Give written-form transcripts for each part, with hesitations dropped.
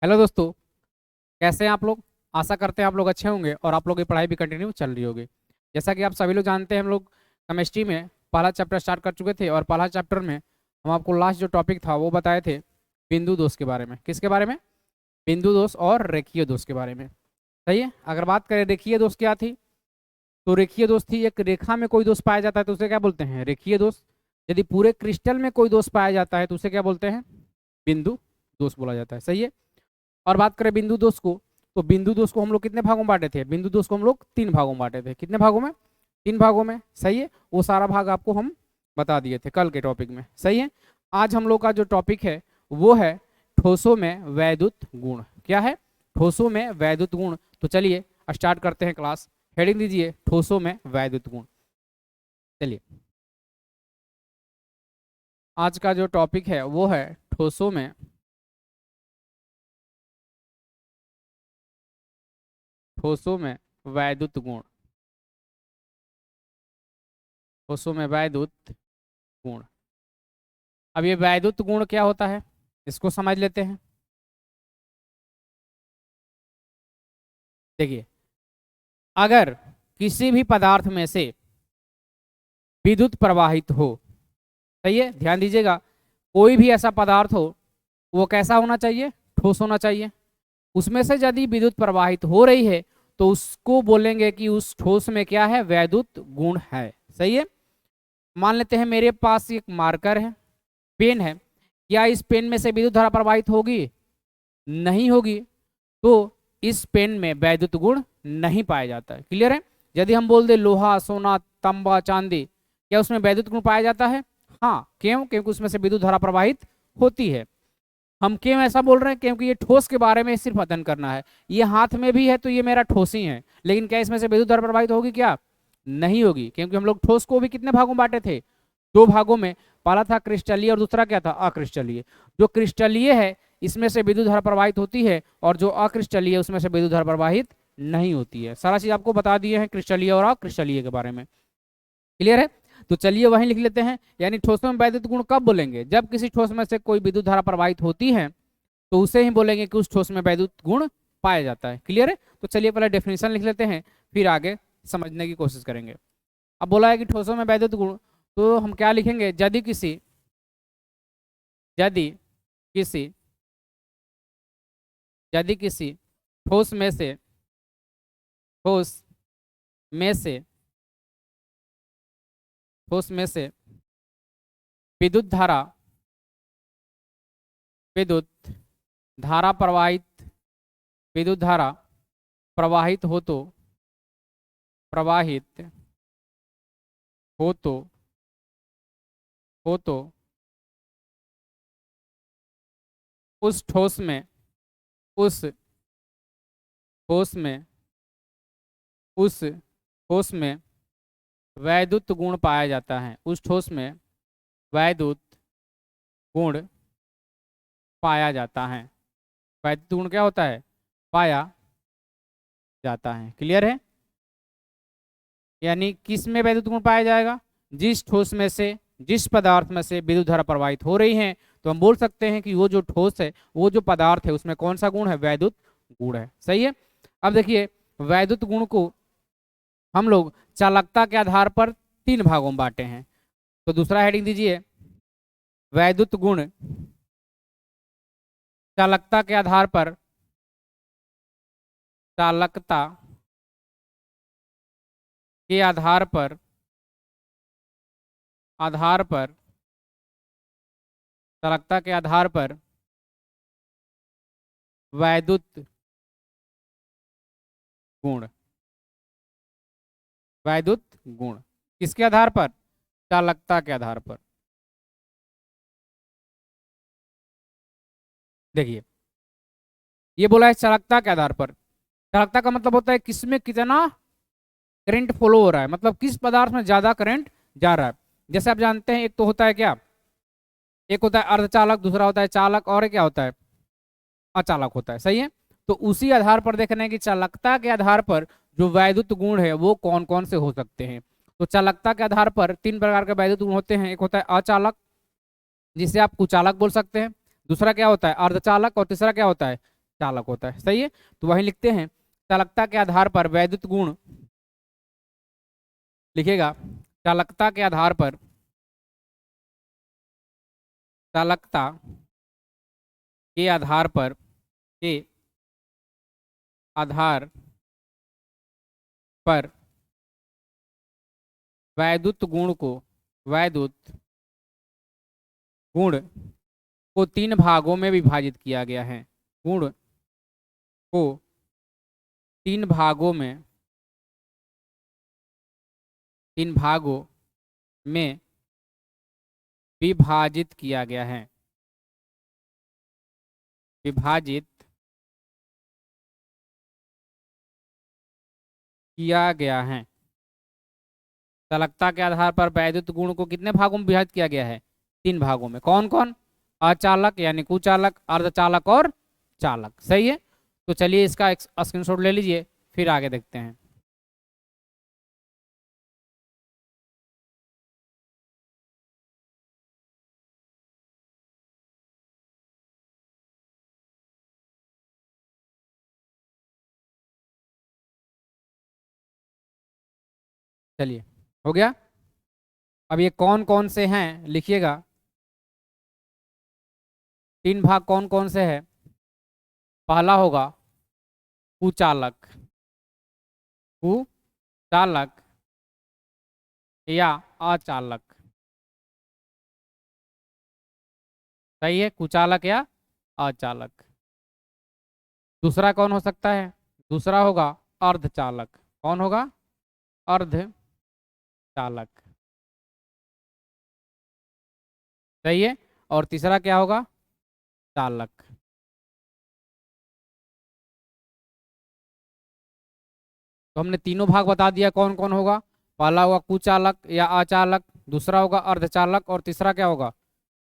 Hello दोस्तों, कैसे हैं आप लोग। आशा करते हैं आप लोग अच्छे होंगे और आप लोग की पढ़ाई भी कंटिन्यू चल रही होगी। जैसा कि आप सभी लोग जानते हैं, हम लोग केमिस्ट्री में पहला चैप्टर स्टार्ट कर चुके थे और पहला चैप्टर में हम आपको लास्ट जो टॉपिक था वो बताए थे बिंदु दोष के बारे में। किसके बारे में? बिंदु दोष और रेखीय दोष के बारे में। सही है। अगर बात करें रेखीय दोष क्या थी, तो रेखीय दोष थी एक रेखा में कोई दोष पाया जाता है तो उसे क्या बोलते हैं? रेखीय दोष। यदि पूरे क्रिस्टल में कोई दोष पाया जाता है तो उसे क्या बोलते हैं? बिंदु दोष बोला जाता है। सही है। और बात करें बिंदु दोष को, तो बिंदु दोष को हम लोग कितने भागों में बांटे थे? बिंदु दोष को हम लोग 3 भागों में बांटे थे। कितने भागों में? 3 भागों में। सही है। वो सारा भाग आपको हम बता दिए थे कल के टॉपिक में। सही है। आज हम लोग का जो टॉपिक है वो है ठोसों में वैद्युत गुण। क्या है? ठोसों में वैद्युत गुण। तो चलिए स्टार्ट करते हैं क्लास। हेडिंग दीजिए ठोसों में वैद्युत गुण। चलिए, आज का जो टॉपिक है वो है ठोसों में वैद्युत गुण। ठोसों में वैद्युत गुण। अब ये वैद्युत गुण क्या होता है इसको समझ लेते हैं। देखिए, अगर किसी भी पदार्थ में से विद्युत प्रवाहित हो, सही है, ध्यान दीजिएगा, कोई भी ऐसा पदार्थ हो वो कैसा होना चाहिए? ठोस होना चाहिए। उसमें से यदि विद्युत प्रवाहित हो रही है तो उसको बोलेंगे कि उस ठोस में क्या है? वैद्युत गुण है। सही है। मान लेते हैं मेरे पास एक मार्कर है, पेन है। क्या इस पेन में से विद्युत धारा प्रवाहित होगी? नहीं होगी। तो इस पेन में वैद्युत गुण नहीं पाया जाता है। क्लियर है। यदि हम बोल दे लोहा, सोना, तांबा, चांदी, क्या उसमें वैद्युत गुण पाया जाता है? हाँ। क्यों? क्योंकि उसमें से विद्युत धारा प्रवाहित होती है। हम क्यों ऐसा बोल रहे हैं? क्योंकि ये ठोस के बारे में सिर्फ अध्ययन करना है। ये हाथ में भी है तो ये मेरा ठोस ही है, लेकिन क्या इसमें से विद्युत धारा प्रवाहित होगी? क्या नहीं होगी, क्योंकि हम लोग ठोस को भी कितने भागों में बांटे थे? 2 भागों में। पहला था क्रिस्टलीय और दूसरा क्या था? अक्रिस्टलीय। जो क्रिस्टलीय है इसमें से विद्युत धारा प्रवाहित होती है और जो अक्रिस्टलीय है उसमें से विद्युत धारा प्रवाहित नहीं होती है। सारा चीज आपको बता दिए हैं क्रिस्टलीय और अक्रिस्टलीय के बारे में। क्लियर है। तो चलिए वहीं लिख लेते हैं। यानी ठोसों में वैद्युत गुण कब बोलेंगे? जब किसी ठोस में से कोई विद्युत धारा प्रवाहित होती है तो उसे ही बोलेंगे कि उस ठोस में वैद्युत गुण पाया जाता है। क्लियर है। तो चलिए पहले डेफिनेशन लिख लेते हैं, फिर आगे समझने की कोशिश करेंगे। अब बोला है कि ठोसों में वैद्युत गुण, तो हम क्या लिखेंगे? यदि किसी यदि किसी ठोस में से ठोस में से ठोस में से विद्युत धारा विद्युत धारा प्रवाहित विद्युत धारा प्रवाहित प्रवाहित हो तो हो तो उस ठोस में उस ठोस में उस ठोस में वैद्युत गुण पाया जाता है। उस ठोस में वैद्युत गुण पाया जाता है। वैद्युत गुण क्या होता है? पाया जाता है। क्लियर है। यानी किस में वैद्युत गुण पाया जाएगा? जिस ठोस में से, जिस पदार्थ में से विद्युत धारा प्रवाहित हो रही है, तो हम बोल सकते हैं कि वो जो ठोस है, वो जो पदार्थ है, उसमें कौन सा गुण है? वैद्युत गुण है। सही है। अब देखिए, वैद्युत गुण को हम लोग चालकता के आधार पर 3 भागों में बांटे हैं। तो दूसरा हेडिंग दीजिए वैद्युत गुण चालकता के आधार पर चालकता के आधार पर चालकता के आधार पर वैद्युत गुण वैद्युत गुण किसके आधार पर? चालकता के आधार पर। देखिए, ये बोला है चालकता के आधार पर। चालकता का मतलब होता है किसमें कितना करंट फ्लो हो रहा है, मतलब किस पदार्थ में ज्यादा करंट जा रहा है। जैसे आप जानते हैं, एक तो होता है क्या? एक होता है अर्धचालक, दूसरा होता है चालक, और एक क्या होता है? अचालक होता है। सही है। तो उसी आधार पर देखना है कि चालकता के आधार पर जो वैद्युत गुण है वो कौन कौन से हो सकते हैं। तो चालकता के आधार पर 3 प्रकार के वैद्युत गुण होते हैं। एक होता है अचालक, जिसे आप कुचालक बोल सकते हैं। दूसरा क्या होता है? अर्धचालक। और तीसरा क्या होता है? चालक होता है। सही है, तो वही लिखते हैं, चालकता के आधार पर वैद्युत गुण लिखेगा, चालकता के आधार पर, चालकता के आधार के आधार पर वैद्युत गुण को, वैद्युत गुण को 3 भागों में विभाजित किया गया है। गुण को 3 भागों में, 3 भागों में विभाजित किया गया है, विभाजित किया गया है। चालकता के आधार पर वैद्युत गुण को कितने भागों में विभाजित किया गया है? 3 भागों में। कौन कौन? अचालक यानी कुचालक, अर्धचालक और चालक। सही है, तो चलिए इसका एक स्क्रीनशॉट ले लीजिए, फिर आगे देखते हैं। चलिए, हो गया। अब ये कौन कौन से हैं लिखिएगा, 3 भाग कौन कौन से हैं? पहला होगा कुचालक, कुचालक या अचालक। सही है, कुचालक या अचालक। दूसरा कौन हो सकता है? दूसरा होगा अर्धचालक। कौन होगा? अर्धचालक। सही है, और तीसरा क्या होगा? चालक। तो हमने तीनों भाग बता दिया कौन कौन होगा। पहला होगा कुचालक या अचालक, दूसरा होगा अर्धचालक, और तीसरा क्या होगा?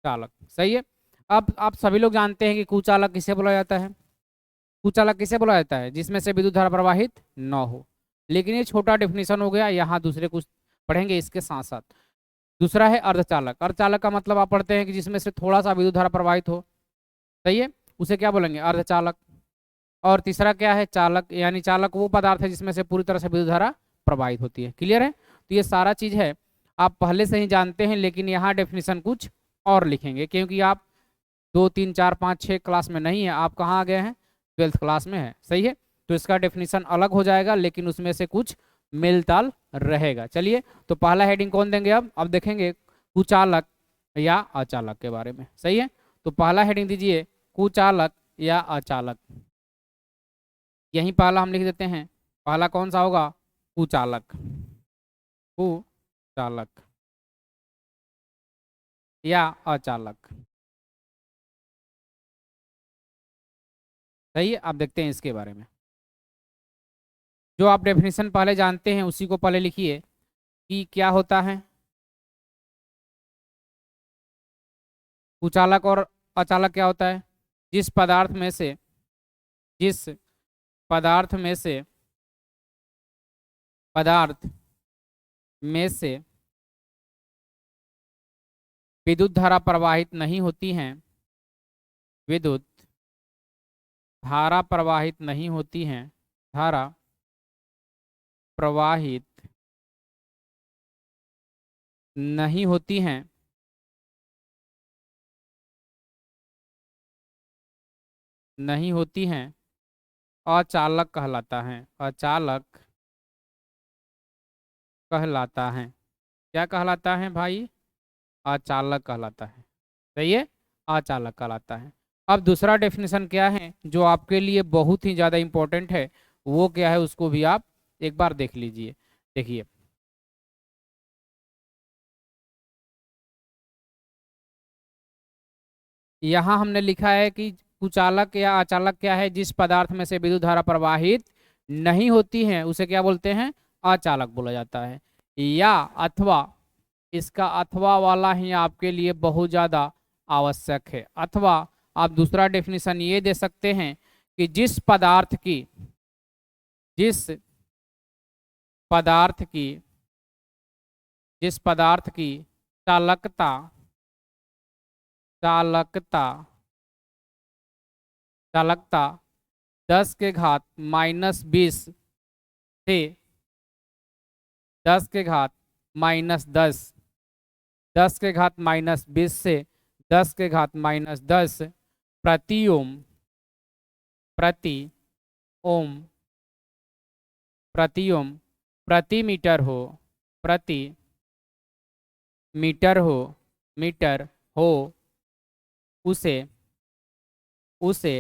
चालक। सही है, अब आप सभी लोग जानते हैं कि कुचालक किसे बोला जाता है? कुचालक किसे बोला जाता है? जिसमें से विद्युत धारा प्रवाहित न हो। लेकिन ये छोटा डेफिनेशन हो गया, यहाँ दूसरे कुछ पढ़ेंगे इसके साथ साथ। दूसरा है अर्धचालक। अर्धचालक का मतलब आप पढ़ते हैं कि जिसमें से थोड़ा सा विद्युत धारा प्रवाहित हो। सही है, उसे क्या बोलेंगे? अर्धचालक। और तीसरा क्या है? चालक, यानी चालक वो पदार्थ है जिसमें से पूरी तरह से विद्युत धारा प्रवाहित होती है। क्लियर है, तो ये सारा चीज है आप पहले से ही जानते हैं, लेकिन यहाँ डेफिनेशन कुछ और लिखेंगे, क्योंकि आप 2, 3, 4, 5, 6 क्लास में नहीं है, आप कहाँ आ गए हैं? 12th क्लास में है। सही है, तो इसका डेफिनेशन अलग हो जाएगा, लेकिन उसमें से कुछ मेलताल रहेगा। चलिए, तो पहला हेडिंग कौन देंगे? अब देखेंगे कुचालक या अचालक के बारे में। सही है, तो पहला हेडिंग दीजिए कुचालक या अचालक। यहीं पहला हम लिख देते हैं, पहला कौन सा होगा? कुचालक, कुचालक या अचालक। सही है, आप देखते हैं इसके बारे में। जो आप डेफिनेशन पहले जानते हैं उसी को पहले लिखिए कि क्या होता है। कुचालक और अचालक क्या होता है? जिस पदार्थ में से, जिस पदार्थ में से, पदार्थ में से विद्युत धारा प्रवाहित नहीं होती है, विद्युत धारा प्रवाहित नहीं होती है, धारा प्रवाहित नहीं होती हैं, नहीं होती हैं, अचालक कहलाता है। अचालक कहलाता है। क्या कहलाता है भाई? अचालक कहलाता है। सही है, अचालक कहलाता है। अब दूसरा डेफिनेशन क्या है जो आपके लिए बहुत ही ज़्यादा इंपॉर्टेंट है, वो क्या है उसको भी आप एक बार देख लीजिए। देखिए, यहाँ हमने लिखा है कि कुचालक या अचालक क्या है? जिस पदार्थ में से विद्युत धारा प्रवाहित नहीं होती है उसे क्या बोलते हैं? अचालक बोला जाता है। या अथवा, इसका अथवा वाला ही आपके लिए बहुत ज़्यादा आवश्यक है। अथवा आप दूसरा डेफिनेशन ये दे सकते हैं कि जिस पदार्थ की, जिस पदार्थ की, जिस पदार्थ की चालकता, चालकता, चालकता 10 के घात -20 से 10 के घात -10, 10 के घात -20 से 10 के घात -10 प्रति ओम, प्रति ओम, प्रति ओम, प्रति मीटर हो, प्रति मीटर हो, मीटर हो, उसे उसे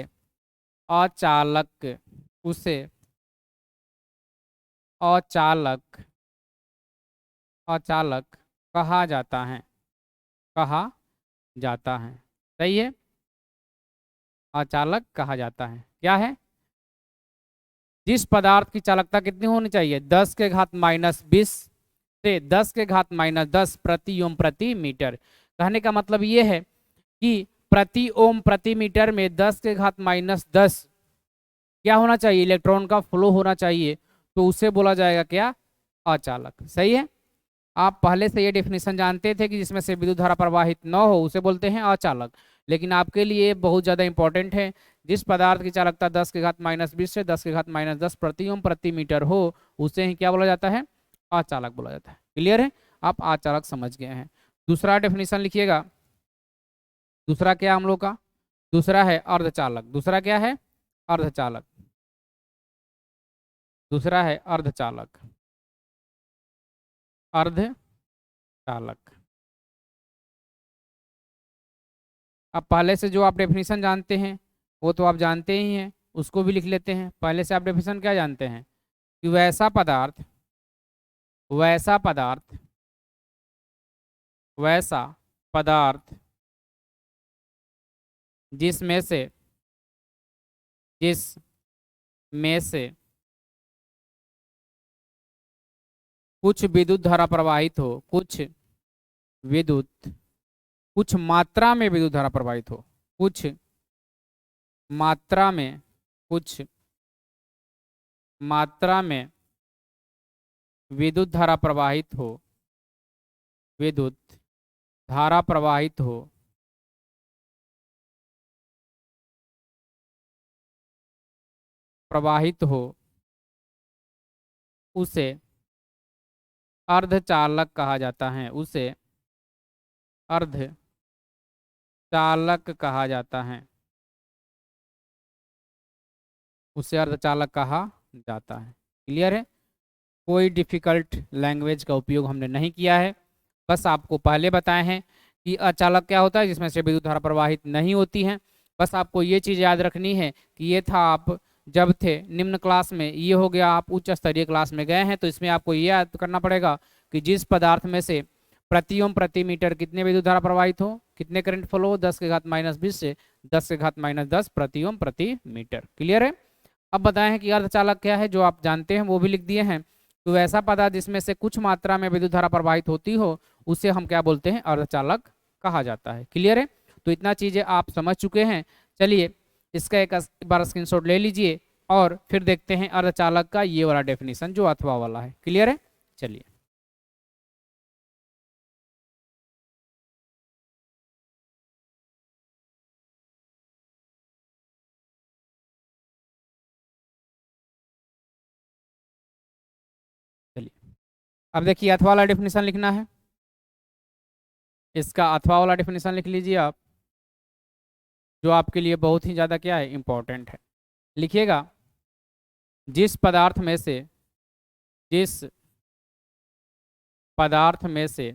अचालक, उसे अचालक, अचालक कहा जाता है, कहा जाता है। सही है, अचालक कहा जाता है। क्या है? जिस पदार्थ की चालकता कितनी होनी चाहिए? 10 के घात -20 से 10 के घात -10 प्रति ओम प्रति मीटर। कहने का मतलब ये है कि प्रति ओम प्रति मीटर में 10 के घात -10 क्या होना चाहिए? इलेक्ट्रॉन का फ्लो होना चाहिए, तो उसे बोला जाएगा क्या? अचालक। सही है। आप पहले से ये डेफिनेशन जानते थे कि जिसमें से विद्युत धारा प्रवाहित न हो उसे बोलते हैं अचालक, लेकिन आपके लिए बहुत ज़्यादा इंपॉर्टेंट है। जिस पदार्थ की चालकता 10 के घात -20 से 10 के घात -10 प्रति ओम प्रति मीटर हो उसे ही क्या बोला जाता है? अचालक बोला जाता है। क्लियर है? आप अचालक समझ गए हैं। दूसरा डेफिनेशन लिखिएगा। दूसरा क्या हम लोग का? दूसरा है अर्धचालक। दूसरा क्या है? अर्धचालक। दूसरा है अर्धचालक। अर्धचालक। अब पहले से जो आप डेफिनेशन जानते हैं वो तो आप जानते ही हैं, उसको भी लिख लेते हैं। पहले से आप डेफिनेशन क्या जानते हैं? कि वैसा पदार्थ, वैसा पदार्थ, वैसा पदार्थ जिसमें से, जिसमें से कुछ विद्युत धारा प्रवाहित हो, कुछ विद्युत, कुछ मात्रा में विद्युत धारा प्रवाहित हो, कुछ मात्रा में, कुछ मात्रा में विद्युत धारा प्रवाहित हो, विद्युत धारा प्रवाहित हो, प्रवाहित हो, उसे अर्धचालक कहा जाता है, उसे अर्धचालक कहा जाता है, उसे अर्धचालक कहा जाता है। क्लियर है? कोई डिफिकल्ट लैंग्वेज का उपयोग हमने नहीं किया है, बस आपको पहले बताए हैं कि अचालक क्या होता है, जिसमें से विद्युत धारा प्रवाहित नहीं होती है। बस आपको ये चीज़ याद रखनी है कि ये था आप जब थे निम्न क्लास में, ये हो गया आप उच्च स्तरीय क्लास में गए हैं, तो इसमें आपको ये याद करना पड़ेगा कि जिस पदार्थ में से प्रति ओम प्रति मीटर कितने विद्युत धारा प्रवाहित हो, कितने करंट फ्लो हो, 10 के घात -20 से 10 के घात -10 प्रति ओम प्रति मीटर। क्लियर है? अब बताएं हैं कि अर्धचालक क्या है, जो आप जानते हैं वो भी लिख दिए हैं। तो ऐसा पदार्थ जिसमें से कुछ मात्रा में विद्युत धारा प्रवाहित होती हो उसे हम क्या बोलते हैं? अर्धचालक कहा जाता है। क्लियर है? तो इतना चीजें आप समझ चुके हैं। चलिए इसका एक बार स्क्रीनशॉट ले लीजिए और फिर देखते हैं अर्धचालक का ये वाला डेफिनेशन जो अथवा वाला है। क्लियर है? चलिए चलिए अब देखिए अथवा वाला डेफिनेशन लिखना है। इसका अथवा वाला डेफिनेशन लिख लीजिए आप, जो आपके लिए बहुत ही ज़्यादा क्या है? इंपॉर्टेंट है। लिखिएगा, जिस पदार्थ में से, जिस पदार्थ में से,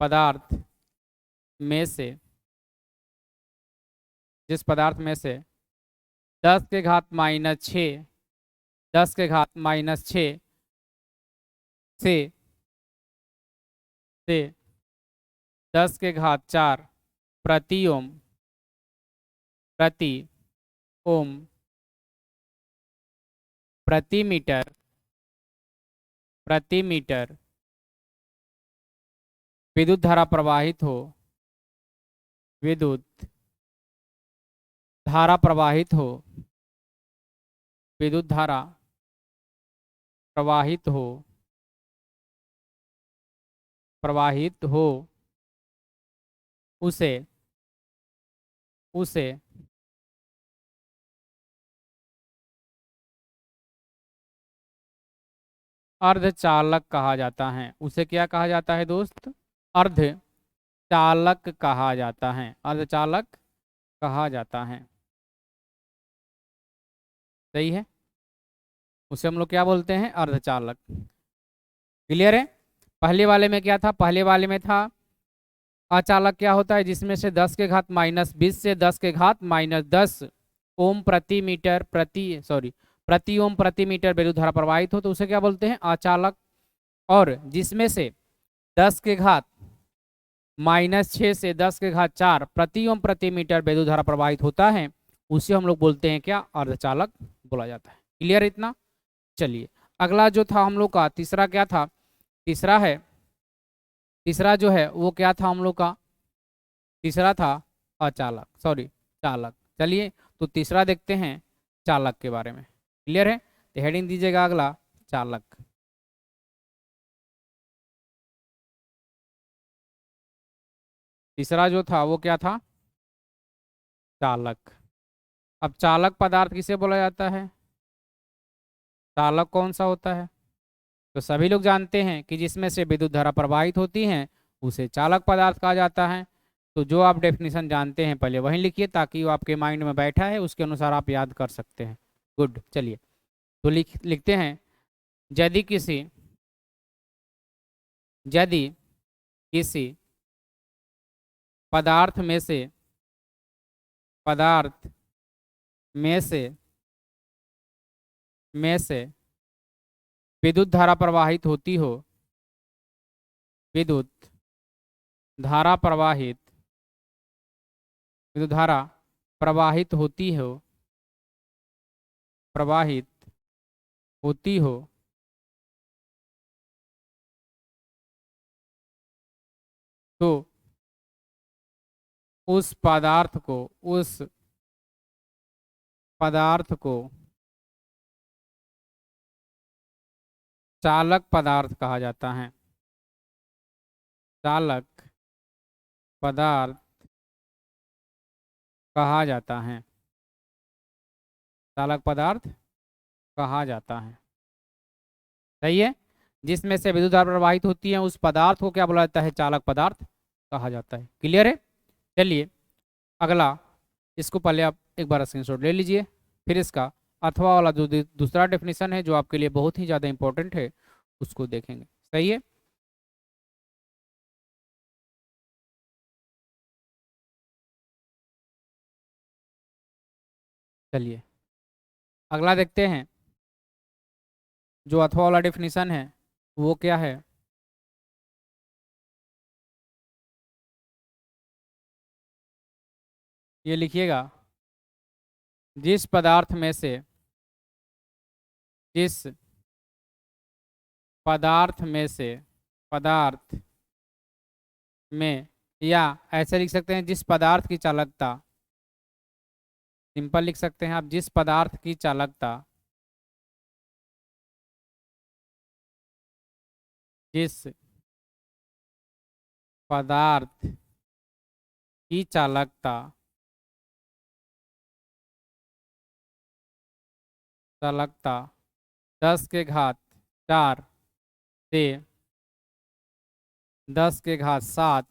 पदार्थ में से, जिस पदार्थ में से 10 के घात -6, 10 के घात -6 से 10 के घात 4 प्रति ओम, प्रति ओम प्रति मीटर, प्रति मीटर विद्युत धारा प्रवाहित हो, विद्युत धारा प्रवाहित हो, विद्युत धारा प्रवाहित हो, प्रवाहित हो, उसे, उसे अर्धचालक कहा जाता है। उसे क्या कहा जाता है दोस्त? अर्धचालक कहा जाता है। अर्धचालक कहा जाता है। सही है, उसे हम लोग क्या बोलते हैं? अर्धचालक। क्लियर है? पहले वाले में क्या था? पहले वाले में था अचालक क्या होता है? जिसमें से 10 के घात -20 से 10 के घात -10 ओम प्रति मीटर प्रति ओम प्रति मीटर विद्युत धारा प्रवाहित हो तो उसे क्या बोलते हैं? अचालक। और जिसमें से 10 के घात -6 से 10 के घात 4 प्रति ओम प्रति मीटर विद्युत धारा प्रवाहित होता है उसे हम लोग बोलते हैं क्या? अर्धचालक बोला जाता है। क्लियर इतना? चलिए, अगला जो था हम लोग का तीसरा क्या था? तीसरा जो है वो क्या था हम लोग का? तीसरा था चालक। चलिए, तो तीसरा देखते हैं चालक के बारे में। क्लियर है? तो हेडिंग दीजिएगा अगला, चालक। तीसरा जो था वो क्या था? चालक। अब चालक पदार्थ किसे बोला जाता है? चालक कौन सा होता है? तो सभी लोग जानते हैं कि जिसमें से विद्युत धारा प्रवाहित होती है उसे चालक पदार्थ कहा जाता है। तो जो आप डेफिनेशन जानते हैं पहले वहीं लिखिए ताकि वो आपके माइंड में बैठा है, उसके अनुसार आप याद कर सकते हैं। गुड। चलिए, तो लिखते हैं, यदि किसी यदि किसी पदार्थ में से पदार्थ में से में से विद्युत धारा प्रवाहित होती हो, विद्युत धारा प्रवाहित विद्युत धारा प्रवाहित प्रवाहित होती हो तो उस पदार्थ को चालक पदार्थ कहा जाता है। चालक पदार्थ कहा जाता है। चालक पदार्थ कहा जाता है। सही है? जिसमें से विद्युत धारा प्रवाहित होती है उस पदार्थ को क्या बोला जाता है? चालक पदार्थ कहा जाता है। क्लियर है? चलिए, अगला, इसको पहले आप एक बार स्क्रीनशॉट ले लीजिए, फिर इसका अथवा वाला जो दूसरा डेफिनेशन है जो आपके लिए बहुत ही ज़्यादा इंपॉर्टेंट है उसको देखेंगे। सही है? चलिए, अगला देखते हैं। जो अथवा वाला डेफिनेशन है वो क्या है? ये लिखिएगा, जिस पदार्थ में से जिस पदार्थ में से पदार्थ में, या ऐसे लिख सकते हैं जिस पदार्थ की चालकता, सिंपल लिख सकते हैं आप, जिस पदार्थ की चालकता जिस पदार्थ की चालकता चालकता 10 के घात 4 से 10 के घात 7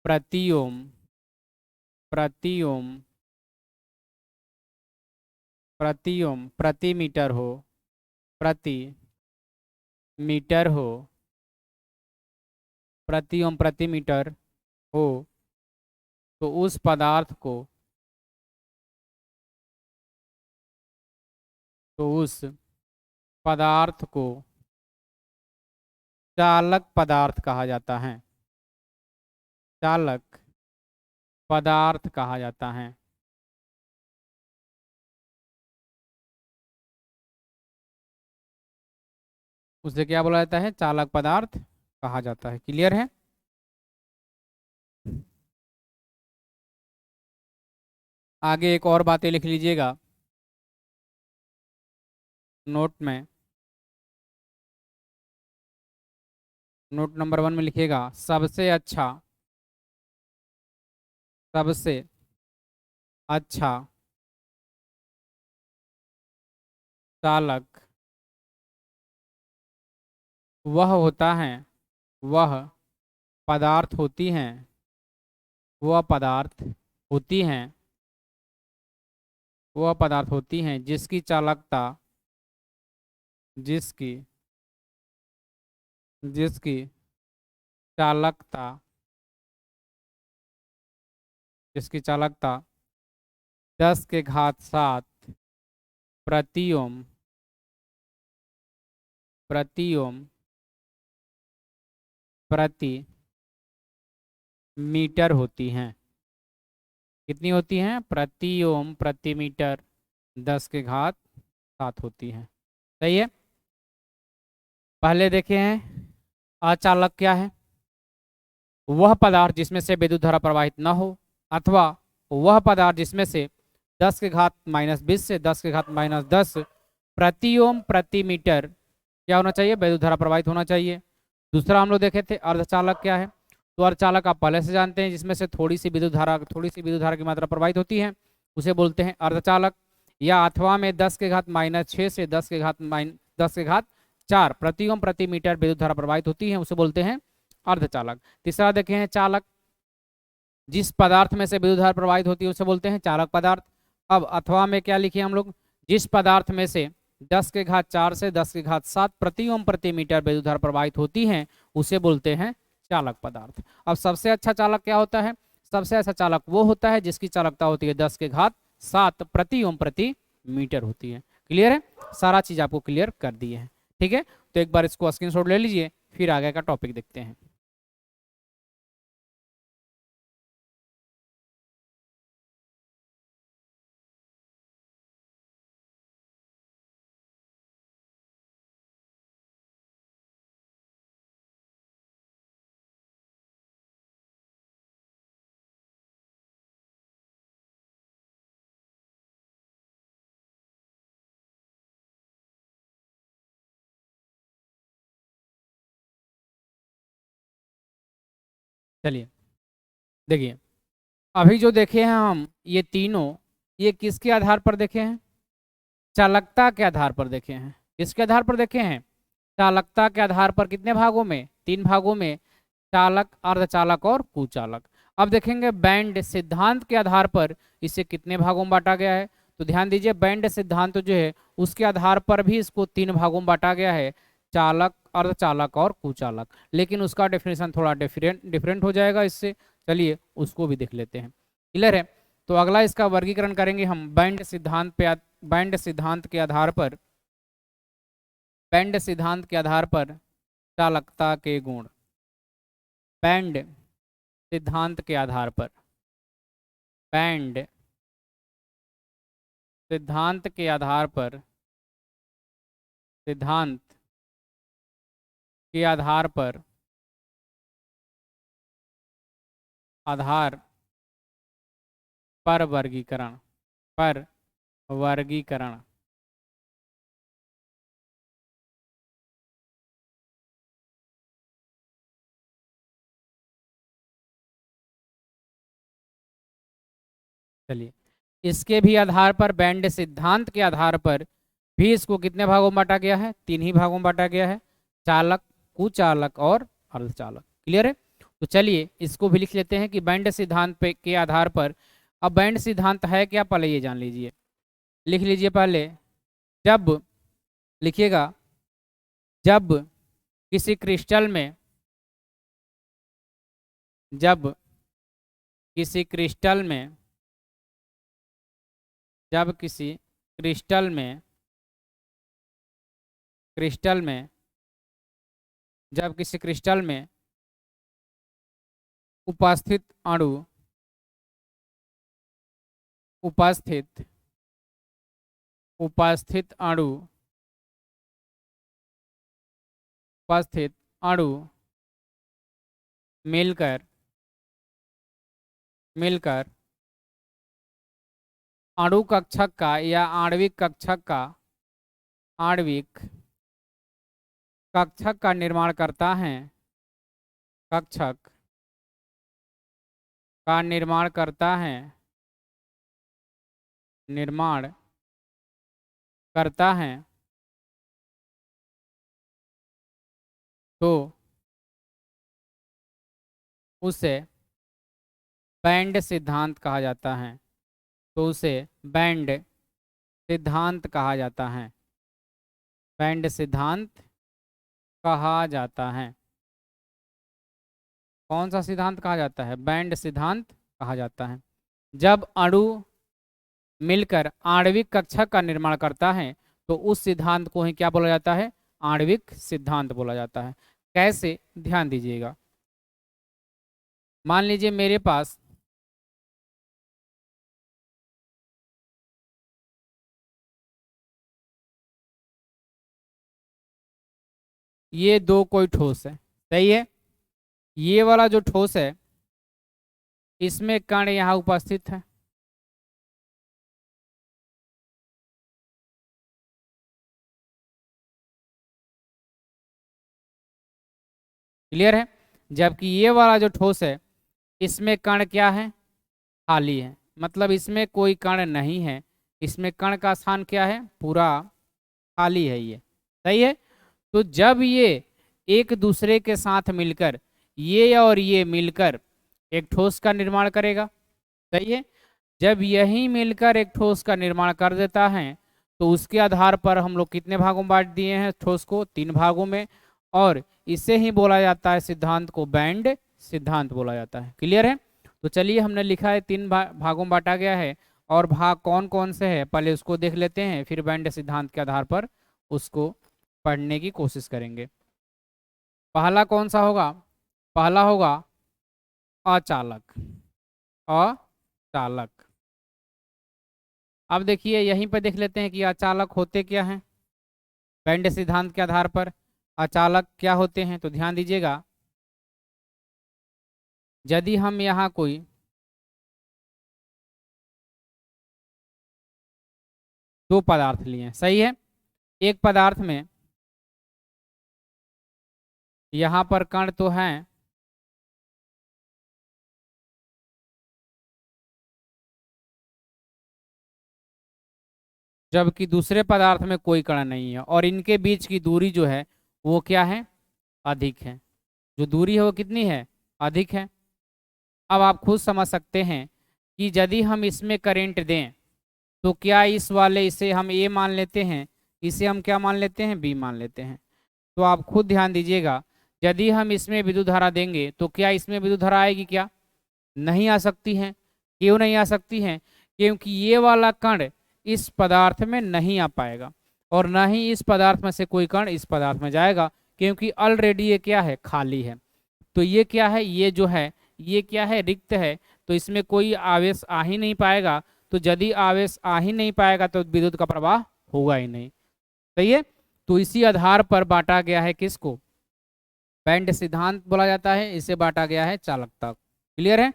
प्रति ओम प्रति ओम प्रति मीटर हो, प्रति मीटर हो, प्रति ओम प्रति मीटर हो तो उस पदार्थ को तो उस पदार्थ को चालक पदार्थ कहा जाता है। चालक पदार्थ कहा जाता है। उसे क्या बोला जाता है? चालक पदार्थ कहा जाता है। क्लियर है? आगे एक और बातें लिख लीजिएगा नोट में। नोट नंबर 1 में लिखिएगा, सबसे अच्छा चालक वह होता है, वह पदार्थ होती हैं, वह पदार्थ होती हैं, वह पदार्थ होती हैं जिसकी चालकता, जिसकी जिसकी चालकता, जिसकी चालकता 10 के घात 7 प्रति ओम, प्रति ओम प्रति मीटर होती हैं। कितनी होती हैं? प्रति ओम प्रति मीटर 10 के घात 7 होती हैं। सही है। पहले देखे हैं अचालक क्या है? वह पदार्थ जिसमें से विद्युत धारा प्रवाहित न हो, अथवा वह पदार्थ जिसमें से 10 के घात -20 से 10 के घात-10 प्रति ओम प्रति मीटर क्या होना चाहिए? विद्युत धारा प्रवाहित होना चाहिए। दूसरा हम लोग देखे थे अर्धचालक क्या है। तो अर्धचालक आप पहले से जानते हैं, जिसमें से थोड़ी सी विद्युत धारा की मात्रा प्रवाहित होती है, उसे बोलते हैं अर्धचालक। या अथवा में 10 के घात-6 से 10 के घात 4 प्रति ओम प्रति मीटर विद्युत धारा प्रवाहित होती है, उसे बोलते हैं अर्धचालक। तीसरा देखे हैं चालक। जिस पदार्थ में से विद्युत धारा प्रवाहित होती है उसे बोलते हैं चालक पदार्थ। अब अथवा में क्या लिखे हम लोग? जिस पदार्थ में से 10 के घात 4 से 10 के घात 7 प्रति ओम प्रति मीटर विद्युत धारा प्रवाहित होती है, उसे बोलते हैं चालक पदार्थ। अब सबसे अच्छा चालक क्या होता है? सबसे अच्छा चालक वो होता है जिसकी चालकता होती है 10 के घात 7 प्रति ओम प्रति मीटर होती है। क्लियर है? सारा चीज आपको क्लियर कर दिए हैं। ठीक है, तो एक बार इसको स्क्रीनशॉट ले लीजिए, फिर आगे का टॉपिक देखते हैं। चलिए देखिए, अभी जो देखे हैं हम ये तीनों, ये किसके आधार पर देखे हैं? चालकता के आधार पर देखे हैं। किसके आधार पर देखे हैं? चालकता के आधार पर। कितने भागों में? 3 भागों में, चालक, अर्धचालक और कुचालक। अब देखेंगे बैंड सिद्धांत के आधार पर इसे कितने भागों में बांटा गया है। तो ध्यान दीजिए, बैंड सिद्धांत जो है उसके आधार पर भी इसको 3 भागों में बांटा गया है, चालक, अर्धचालक और कुचालक। लेकिन उसका डेफिनेशन थोड़ा डिफरेंट डिफरेंट हो जाएगा इससे। चलिए उसको भी देख लेते हैं। क्लियर है? तो अगला इसका वर्गीकरण करेंगे हम बैंड सिद्धांत के आधार पर, बैंड सिद्धांत के आधार पर चालकता के गुण। बैंड सिद्धांत के आधार पर, बैंड सिद्धांत के आधार पर, सिद्धांत के आधार पर, आधार पर वर्गीकरण, पर वर्गीकरण। चलिए, इसके भी आधार पर, बैंड सिद्धांत के आधार पर भी इसको कितने भागों में बांटा गया है? 3 ही भागों में बांटा गया है, चालक, कुचालक और अर्धचालक। क्लियर है? तो चलिए इसको भी लिख लेते हैं कि बैंड सिद्धांत पे के आधार पर। अब बैंड सिद्धांत है क्या, पहले ये जान लीजिए, लिख लीजिए पहले। जब, लिखिएगा, जब किसी क्रिस्टल में, जब किसी क्रिस्टल में, जब किसी क्रिस्टल में, क्रिस्टल में, जब किसी क्रिस्टल में उपस्थित अणु, उपस्थित उपस्थित अणु, उपस्थित अणु मिलकर, मिलकर अणु कक्षक का या आणविक कक्षक का, आणविक कक्षक का निर्माण करता है, कक्षक का निर्माण करता है, निर्माण करता है, तो उसे बैंड सिद्धांत कहा जाता है। तो उसे बैंड सिद्धांत कहा जाता है। बैंड सिद्धांत कहा जाता है। कौन सा सिद्धांत कहा जाता है? बैंड सिद्धांत कहा जाता है। जब अणु मिलकर आणविक कक्षा का निर्माण करता है तो उस सिद्धांत को ही क्या बोला जाता है? आणविक सिद्धांत बोला जाता है। कैसे? ध्यान दीजिएगा। मान लीजिए मेरे पास ये दो कोई ठोस है, सही है। ये वाला जो ठोस है इसमें कण यहाँ उपस्थित है। क्लियर है। जबकि ये वाला जो ठोस है इसमें कण क्या है? खाली है, मतलब इसमें कोई कण नहीं है। इसमें कण का स्थान क्या है? पूरा खाली है ये, सही है। तो जब ये एक दूसरे के साथ मिलकर, ये और ये मिलकर एक ठोस का निर्माण करेगा, सही है। जब यही मिलकर एक ठोस का निर्माण कर देता है तो उसके आधार पर हम लोग कितने भागों में बांट दिए हैं ठोस को? 3 भागों में। और इसे ही बोला जाता है, सिद्धांत को बैंड सिद्धांत बोला जाता है। क्लियर है। तो चलिए, हमने लिखा है 3 भागों में बांटा गया है, और भाग कौन कौन से है पहले उसको देख लेते हैं, फिर बैंड सिद्धांत के आधार पर उसको पढ़ने की कोशिश करेंगे। पहला कौन सा होगा? पहला होगा अचालक। अचालक। अब देखिए यहीं पर देख लेते हैं कि अचालक होते क्या हैं बैंड सिद्धांत के आधार पर। अचालक क्या होते हैं? तो ध्यान दीजिएगा, यदि हम यहाँ कोई दो पदार्थ लिए, सही है। एक पदार्थ में यहाँ पर कण तो हैं, जबकि दूसरे पदार्थ में कोई कण नहीं है, और इनके बीच की दूरी जो है वो क्या है? अधिक है। जो दूरी है वो कितनी है? अधिक है। अब आप खुद समझ सकते हैं कि यदि हम इसमें करंट दें तो क्या इस वाले, इसे हम ए मान लेते हैं, इसे हम क्या मान लेते हैं? बी मान लेते हैं। तो आप खुद ध्यान दीजिएगा, यदि हम इसमें विद्युत धारा देंगे तो क्या इसमें विद्युत धारा आएगी? क्या नहीं आ सकती है। क्यों नहीं आ सकती है? क्योंकि ये वाला कण इस पदार्थ में नहीं आ पाएगा, और ना ही इस पदार्थ में से कोई कण इस पदार्थ में जाएगा, क्योंकि ऑलरेडी ये क्या है? खाली है। तो ये क्या है? ये जो है ये क्या है? रिक्त है। तो इसमें कोई आवेश आ ही नहीं पाएगा। तो यदि आवेश आ ही नहीं पाएगा तो विद्युत का प्रवाह होगा ही नहीं, सही है। तो इसी आधार पर बांटा गया है किसको? बैंड सिद्धांत बोला जाता है। इसे बांटा गया है चालकता। क्लियर है।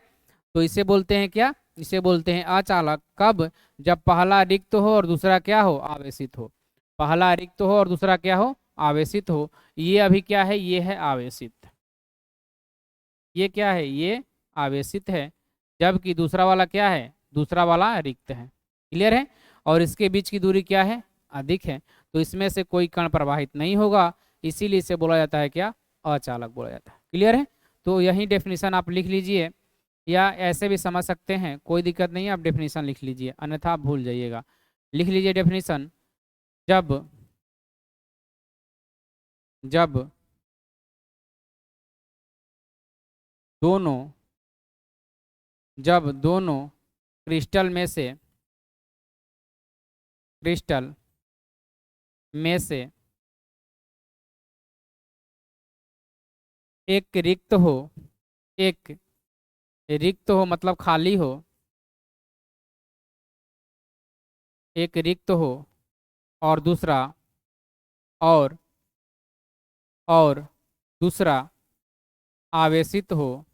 तो इसे बोलते हैं क्या? इसे बोलते हैं अचालक। कब? जब पहला रिक्त हो और दूसरा क्या हो? आवेशित हो। पहला रिक्त हो और दूसरा क्या हो? आवेशित हो। ये अभी क्या है? ये है आवेशित। ये क्या है? ये आवेशित है। जबकि दूसरा वाला क्या है? दूसरा वाला रिक्त है। क्लियर है। और इसके बीच की दूरी क्या है? अधिक है। तो इसमें से कोई कण प्रवाहित नहीं होगा, इसीलिए इसे बोला जाता है क्या? अचालक बोला जाता है। क्लियर है। तो यही डेफिनेशन आप लिख लीजिए, या ऐसे भी समझ सकते हैं, कोई दिक्कत नहीं है। आप डेफिनेशन लिख लीजिए, अन्यथा आप भूल जाइएगा। लिख लीजिए डेफिनेशन। जब जब दोनों जब दोनों क्रिस्टल में से एक रिक्त हो, एक रिक्त हो मतलब खाली हो, एक रिक्त हो, और दूसरा और और दूसरा आवेशित हो,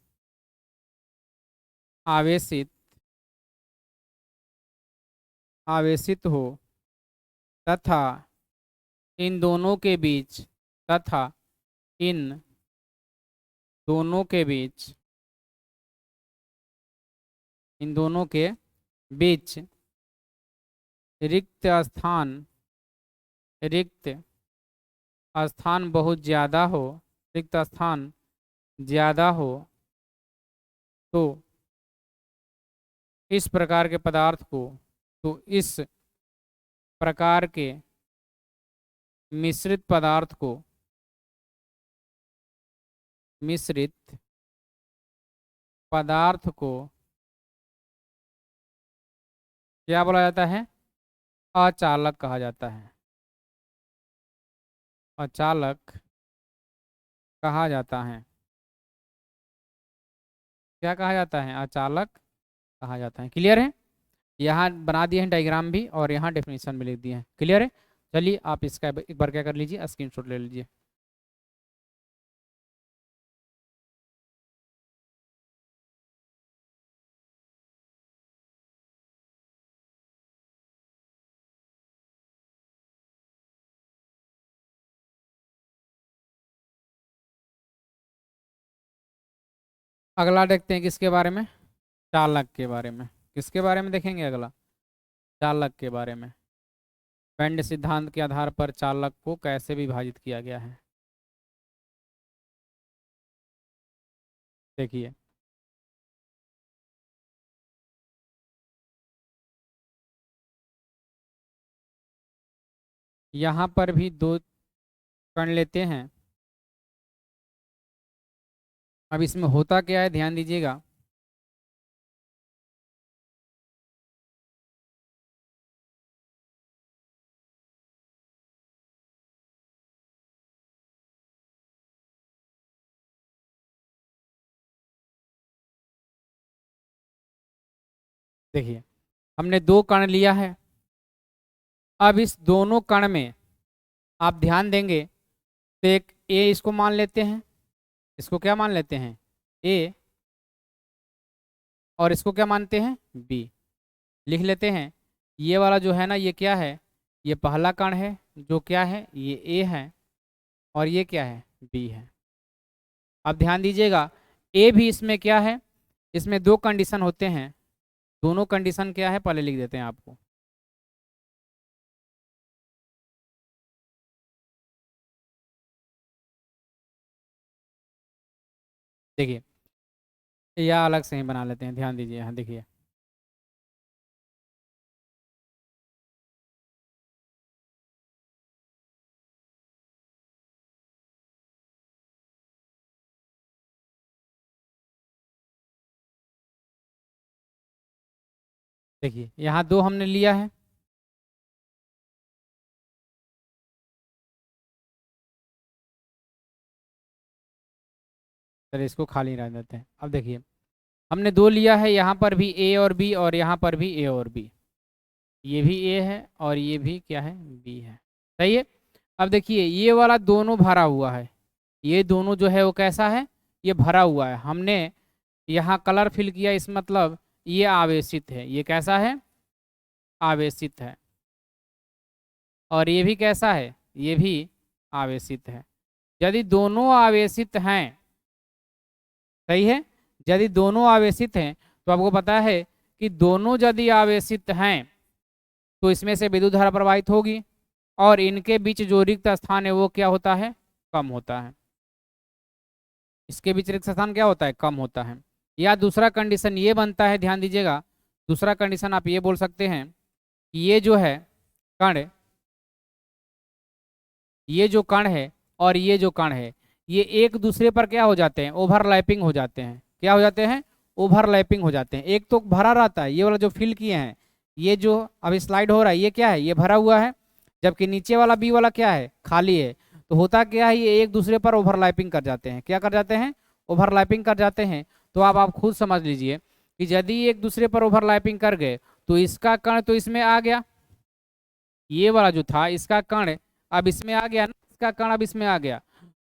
आवेशित आवेशित हो, तथा इन दोनों के बीच तथा इन दोनों के बीच इन दोनों के बीच रिक्त स्थान रिक्त स्थान बहुत ज़्यादा हो, रिक्त स्थान ज़्यादा हो तो इस प्रकार के पदार्थ को, तो इस प्रकार के मिश्रित पदार्थ को मिश्रित पदार्थ को क्या बोला जाता है? अचालक कहा जाता है। अचालक कहा जाता है। क्या कहा जाता है? अचालक कहा जाता है। क्लियर है? यहाँ बना दिए हैं डायग्राम भी और यहाँ डेफिनेशन भी लिख दिए हैं। क्लियर है? चलिए आप इसका एक बार क्या कर लीजिए, स्क्रीनशॉट ले लीजिए। अगला देखते हैं किसके बारे में? चालक के बारे में। किसके बारे में देखेंगे अगला? चालक के बारे में। बेंड सिद्धांत के आधार पर चालक को कैसे विभाजित किया गया है, देखिए। यहाँ पर भी दो कण लेते हैं। अब इसमें होता क्या है, ध्यान दीजिएगा। देखिए, हमने दो कण लिया है। अब इस दोनों कण में आप ध्यान देंगे तो एक ए इसको मान लेते हैं। इसको क्या मान लेते हैं? ए। और इसको क्या मानते हैं? बी। लिख लेते हैं। ये वाला जो है ना, ये क्या है? ये पहला कण है, जो क्या है? ये ए है। और ये क्या है? बी है। अब ध्यान दीजिएगा, ए भी इसमें क्या है? इसमें दो कंडीशन होते हैं। दोनों कंडीशन क्या है, पहले लिख देते हैं आपको। देखिए, या अलग से ही बना लेते हैं। ध्यान दीजिए, यहाँ देखिए। देखिए, यहाँ दो हमने लिया है। चलिए इसको खाली रह देते हैं। अब देखिए, हमने दो लिया है, यहाँ पर भी ए और बी, और यहाँ पर भी ए और बी। ये भी ए है और ये भी क्या है? बी है। सही है। अब देखिए, ये वाला दोनों भरा हुआ है। ये दोनों जो है वो कैसा है? ये भरा हुआ है। हमने यहाँ कलर फिल किया, इस मतलब ये आवेशित है। ये कैसा है? आवेशित है। और ये भी कैसा है? ये भी आवेशित है। यदि दोनों आवेशित हैं, सही है, यदि दोनों आवेशित हैं तो आपको पता है कि दोनों यदि आवेशित हैं तो इसमें से विद्युत धारा प्रवाहित होगी, और इनके बीच जो रिक्त स्थान है वो क्या होता है? कम होता है। इसके बीच रिक्त स्थान क्या होता है? कम होता है। या दूसरा कंडीशन ये बनता है, ध्यान दीजिएगा। दूसरा कंडीशन आप ये बोल सकते हैं कि ये जो है कण, ये जो कण है और ये जो कण है, ये एक दूसरे पर क्या हो जाते हैं? ओवरलैपिंग हो जाते हैं। क्या हो जाते हैं? ओवरलैपिंग हो जाते हैं। एक तो भरा रहता है, ये वाला जो फिल किए हैं, ये जो अभी स्लाइड हो रहा है, ये क्या है? ये भरा हुआ है। जबकि नीचे वाला बी वाला क्या है? खाली है। तो होता क्या है? ये एक दूसरे पर ओवरलैपिंग कर जाते हैं। क्या कर जाते हैं? ओवरलैपिंग कर जाते हैं। तो आप खुद समझ लीजिए कि यदि एक दूसरे पर ओवरलैपिंग कर गए तो इसका कण तो इसमें आ गया, ये वाला जो था इसका कण अब इसमें आ गया ना, इसका कण अब इसमें आ गया।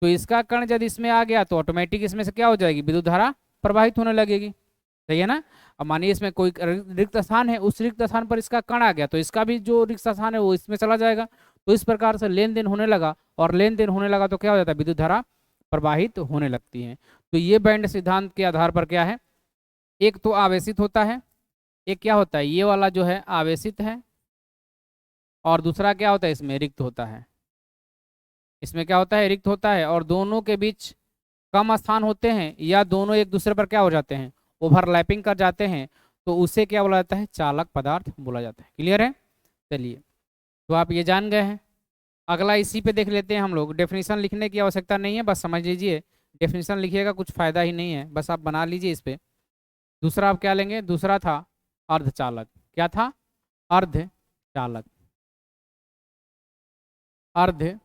तो इसका कण जब इसमें आ गया तो ऑटोमेटिक इसमें से क्या हो जाएगी? विद्युत धारा प्रवाहित होने लगेगी। सही है ना? अब मानिए इसमें कोई रिक्त स्थान है, उस रिक्त स्थान पर इसका कण आ गया तो इसका भी जो रिक्त स्थान है वो इसमें चला जाएगा। तो इस प्रकार से लेन देन होने लगा, और लेन देन होने लगा तो क्या हो जाता है? विद्युत धारा प्रवाहित होने लगती है। तो ये बैंड सिद्धांत के आधार पर क्या है? एक तो आवेशित होता है, एक क्या होता है? ये वाला जो है आवेशित है, और दूसरा क्या होता है? इसमें रिक्त होता है। इसमें क्या होता है? रिक्त होता है। और दोनों के बीच कम स्थान होते हैं या दोनों एक दूसरे पर क्या हो जाते हैं, ओवरलैपिंग कर जाते हैं, तो उसे क्या बोला जाता है, चालक पदार्थ बोला जाता है। क्लियर है? चलिए, तो आप ये जान गए हैं। अगला इसी पे देख लेते हैं हम लोग। डेफिनेशन लिखने की आवश्यकता नहीं है, बस समझ लीजिए। डेफिनेशन लिखिएगा कुछ फायदा ही नहीं है, बस आप बना लीजिए इस पे। दूसरा आप क्या लेंगे, दूसरा था अर्धचालक। क्या था? अर्धचालक। अर्धचालक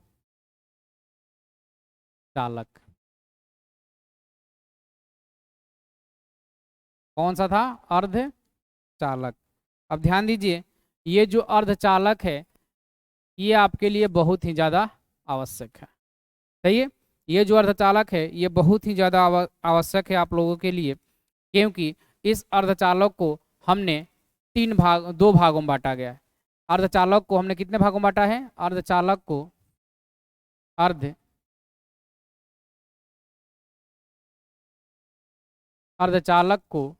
कौन सा था? अर्धचालक। अब ध्यान दीजिए, ये जो अर्धचालक है ये आपके लिए बहुत ही ज़्यादा आवश्यक है। सही है? ये जो अर्धचालक है ये बहुत ही ज़्यादा आवश्यक है आप लोगों के लिए, क्योंकि इस अर्धचालक को हमने दो भागों में बांटा गया है। अर्धचालक को हमने कितने भागों में बांटा है? अर्ध अर्धचालक को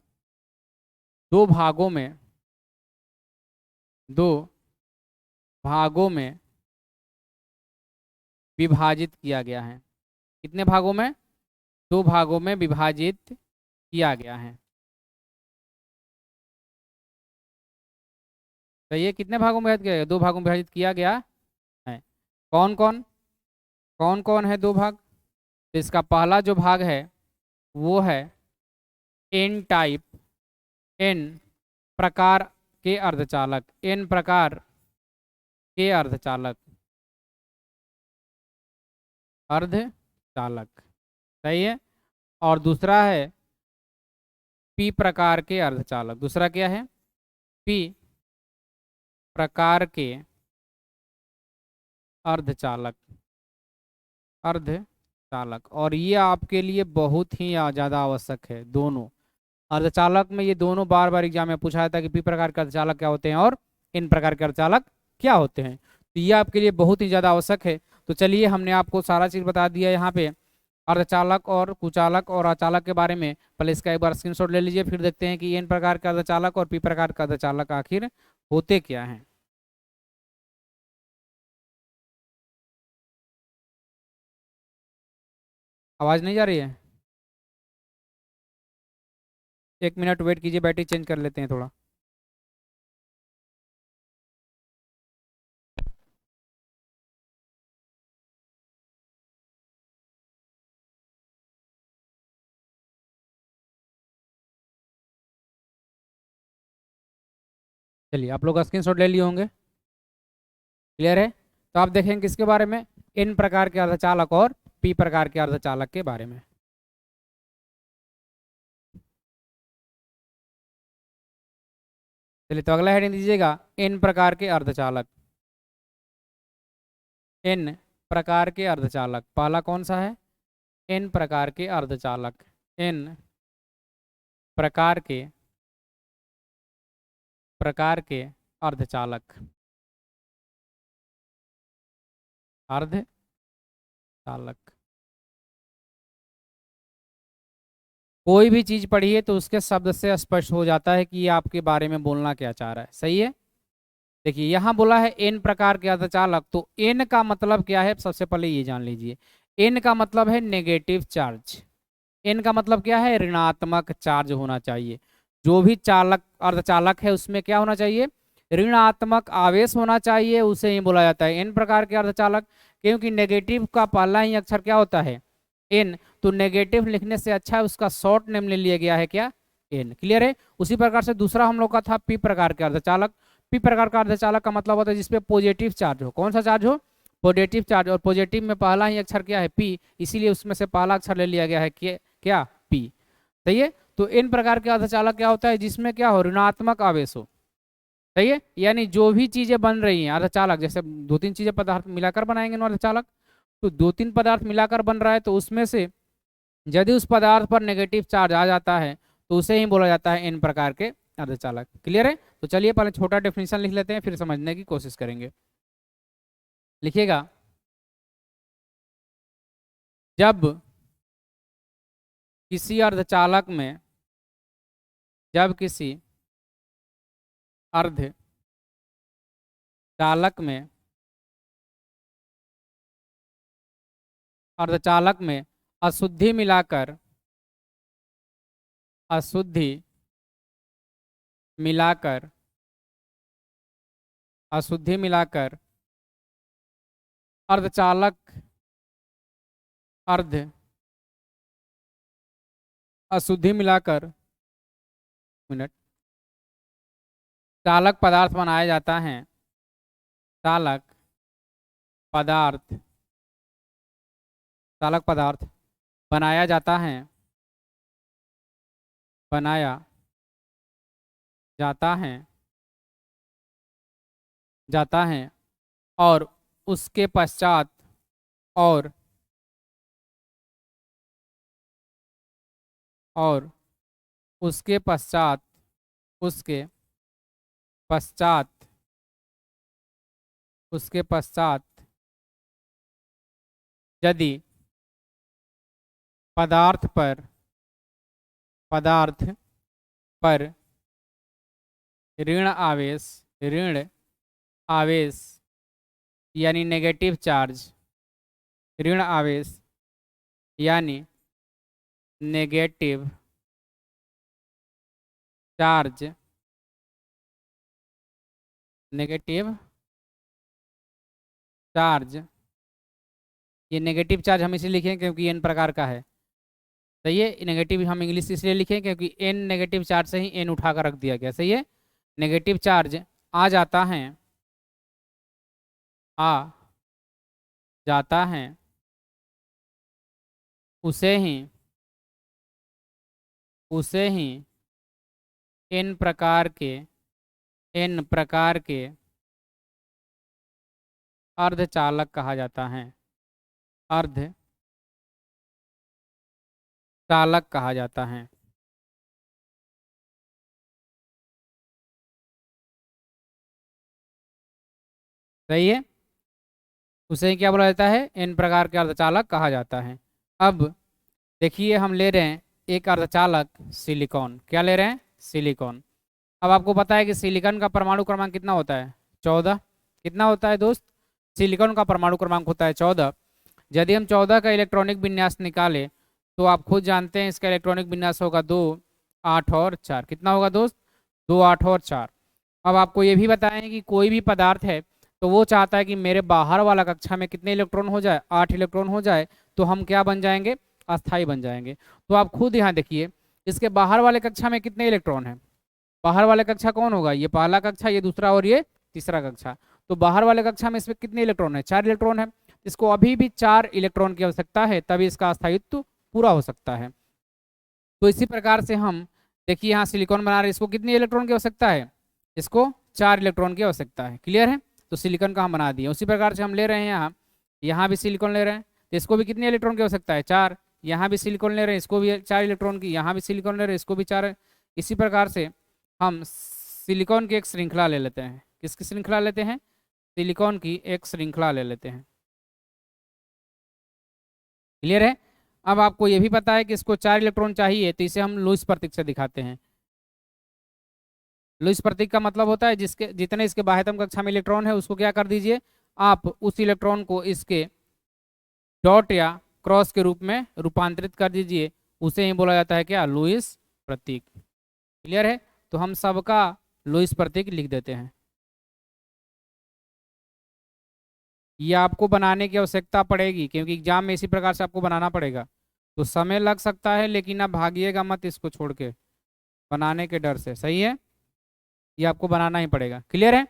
दो भागों में दो भागों में विभाजित किया गया है। कितने भागों में? दो भागों में विभाजित किया गया है। तो ये कितने भागों में विभाजित किया गया? दो भागों में विभाजित किया गया है। कौन कौन? कौन कौन है दो भाग? तो इसका पहला जो भाग है वो है एन टाइप, एन प्रकार के अर्धचालक, एन प्रकार के अर्धचालक, अर्धचालक। सही है? और दूसरा है पी प्रकार के अर्धचालक। दूसरा क्या है? पी प्रकार के अर्धचालक, अर्धचालक। और ये आपके लिए बहुत ही ज़्यादा आवश्यक है दोनों। अर्धचालक में ये दोनों बार बार एग्जाम में पूछा जाता है कि पी प्रकार के अर्धचालक क्या होते हैं और इन प्रकार के अर्धचालक क्या होते हैं। तो ये आपके लिए बहुत ही ज़्यादा आवश्यक है। तो चलिए, हमने आपको सारा चीज़ बता दिया यहाँ पे, अर्धचालक और कुचालक और अचालक के बारे में। पहले इसका एक बार स्क्रीनशॉट ले लीजिए, फिर देखते हैं कि एन प्रकार का अर्धचालक और पी प्रकार का अर्धचालक आखिर होते क्या हैं। आवाज़ नहीं जा रही है? एक मिनट वेट कीजिए, बैटरी चेंज कर लेते हैं थोड़ा। चलिए, आप लोग स्क्रीनशॉट ले लिए होंगे। क्लियर है? तो आप देखेंगे किसके बारे में, इन प्रकार के अर्धचालक और पी प्रकार के अर्धचालक के बारे में। चलिए, तो अगला हेडिंग दीजिएगा, इन प्रकार के अर्धचालक। इन प्रकार के अर्धचालक, पहला कौन सा है? इन प्रकार के अर्धचालक। इन प्रकार के अर्धचालक, अर्धचालक। कोई भी चीज पढ़िए तो उसके शब्द से स्पष्ट हो जाता है कि ये आपके बारे में बोलना क्या चाह रहा है। सही है? देखिए, यहाँ बोला है एन प्रकार के अर्धचालक, तो एन का मतलब क्या है सबसे पहले ये जान लीजिए। एन का मतलब है नेगेटिव चार्ज। एन का मतलब क्या है? ऋणात्मक चार्ज होना चाहिए। जो भी चालक अर्धचालक है उसमें क्या होना चाहिए? ऋणात्मक आवेश होना चाहिए, उसे ही बोला जाता है एन प्रकार के अर्धचालक। क्योंकि नेगेटिव का पहला ही अक्षर क्या होता है? एन। तो नेगेटिव लिखने से अच्छा है उसका शॉर्ट नेम ले लिया गया है, क्या? एन। क्लियर है? उसी प्रकार से दूसरा हम लोग का था पी प्रकार के अर्धचालक। पी प्रकार का अर्धचालक का मतलब होता है जिसपे पॉजिटिव चार्ज हो। कौन सा चार्ज हो? Positive charge. और पॉजिटिव में पहला ही अक्षर क्या है? पी, इसीलिए उसमें से पहला अक्षर ले लिया गया है क्या? पी। सही है? तो इन प्रकार के अर्धचालक क्या होता है? जिसमें क्या हो? ऋणात्मक आवेश हो। सही है? यानी जो भी चीजें बन रही हैं अर्धचालक, जैसे दो तीन चीजें पदार्थ मिलाकर बनाएंगे ना अर्धचालक, तो दो तीन पदार्थ मिलाकर बन रहा है, तो उसमें से यदि उस पदार्थ पर नेगेटिव चार्ज आ जाता है तो उसे ही बोला जाता है इन प्रकार के अर्धचालक। क्लियर है? तो चलिए पहले छोटा डेफिनेशन लिख लेते हैं, फिर समझने की कोशिश करेंगे। लिखिएगा, जब किसी अर्धचालक में जब किसी अर्धचालक में अशुद्धि मिलाकर, अशुद्धि मिलाकर, अशुद्धि मिलाकर अर्धचालक, अर्ध अशुद्धि मिलाकर, मिनट, चालक पदार्थ बनाया जाता है, चालक पदार्थ, चालक पदार्थ बनाया जाता है, बनाया जाता है, जाता है, और उसके पश्चात, और और उसके पश्चात, उसके पश्चात, उसके पश्चात यदि पदार्थ पर, पदार्थ पर ऋण आवेश, ऋण आवेश यानी नेगेटिव चार्ज, ऋण आवेश यानी नेगेटिव चार्ज, नेगेटिव चार्ज, ये नेगेटिव चार्ज हम इसलिए लिखें क्योंकि एन प्रकार का है, सही है। नेगेटिव हम इंग्लिश इसलिए लिखें क्योंकि एन नेगेटिव चार्ज से ही एन उठा कर रख दिया गया, सही है। नेगेटिव चार्ज आ जाता है, आ जाता है, उसे ही, उसे ही एन प्रकार के, एन प्रकार के अर्धचालक कहा जाता है, अर्ध चालक कहा जाता है। सही है, उसे क्या बोला जाता है, एन प्रकार के अर्धचालक कहा जाता है। अब देखिए हम ले रहे हैं एक अर्धचालक सिलिकॉन, क्या ले रहे हैं, सिलिकॉन। अब आपको पता है कि सिलिकॉन का परमाणु क्रमांक कितना होता है, 14। कितना होता है दोस्त, सिलिकॉन का परमाणु क्रमांक होता है 14। यदि हम 14 का इलेक्ट्रॉनिक विन्यास निकालें तो आप खुद जानते हैं इसका इलेक्ट्रॉनिक विन्यास होगा 2, 8 और 4। कितना होगा दोस्त, 2, 8 और 4। अब आपको ये भी बताएं कि कोई भी पदार्थ है तो वो चाहता है कि मेरे बाहर वाला कक्षा में कितने इलेक्ट्रॉन हो जाए, 8 इलेक्ट्रॉन हो जाए, तो हम क्या बन जाएंगे, अस्थाई बन जाएंगे। तो आप खुद यहाँ देखिए इसके बाहर वाले कक्षा में कितने इलेक्ट्रॉन हैं, बाहर वाले कक्षा कौन होगा, ये पहला कक्षा, ये दूसरा और ये तीसरा कक्षा। तो बाहर वाले कक्षा में इसमें कितने इलेक्ट्रॉन है, 4 इलेक्ट्रॉन है। इसको अभी भी 4 इलेक्ट्रॉन की आवश्यकता है, तभी इसका अस्थायित्व पूरा हो सकता है। तो इसी प्रकार से हम देखिए यहाँ सिलिकॉन बना रहे हैं, इसको कितनी इलेक्ट्रॉन की आवश्यकता है, इसको 4 इलेक्ट्रॉन की आवश्यकता है। क्लियर है, तो सिलिकॉन का हम बना दिए। उसी प्रकार से हम ले रहे हैं यहाँ, यहाँ भी सिलिकॉन ले रहे हैं, तो इसको भी कितने इलेक्ट्रॉन की आवश्यकता है, 4। यहाँ भी सिलिकॉन ले रहे हैं, इसको भी 4 इलेक्ट्रॉन की, यहाँ भी सिलिकॉन ले रहे हैं, इसको भी 4। इसी प्रकार से हम सिलिकॉन की एक श्रृंखला ले लेते हैं। किसकी श्रृंखला लेते हैं, सिलिकॉन की एक श्रृंखला ले लेते हैं। क्लियर है। अब आपको यह भी पता है कि इसको 4 इलेक्ट्रॉन चाहिए, तो इसे हम लुईस प्रतीक से दिखाते हैं। लुईस प्रतीक का मतलब होता है जिसके जितने इसके बाह्यतम कक्षा में इलेक्ट्रॉन है उसको क्या कर दीजिए, आप उस इलेक्ट्रॉन को इसके डॉट या क्रॉस के रूप में रूपांतरित कर दीजिए, उसे ही बोला जाता है क्या, लुईस प्रतीक। क्लियर है, तो हम सबका लुईस प्रतीक लिख देते हैं। ये आपको बनाने की आवश्यकता पड़ेगी क्योंकि एग्जाम में इसी प्रकार से आपको बनाना पड़ेगा, तो समय लग सकता है लेकिन आप भागिएगा मत इसको छोड़ के बनाने के डर से, सही है। ये आपको बनाना ही पड़ेगा। क्लियर है,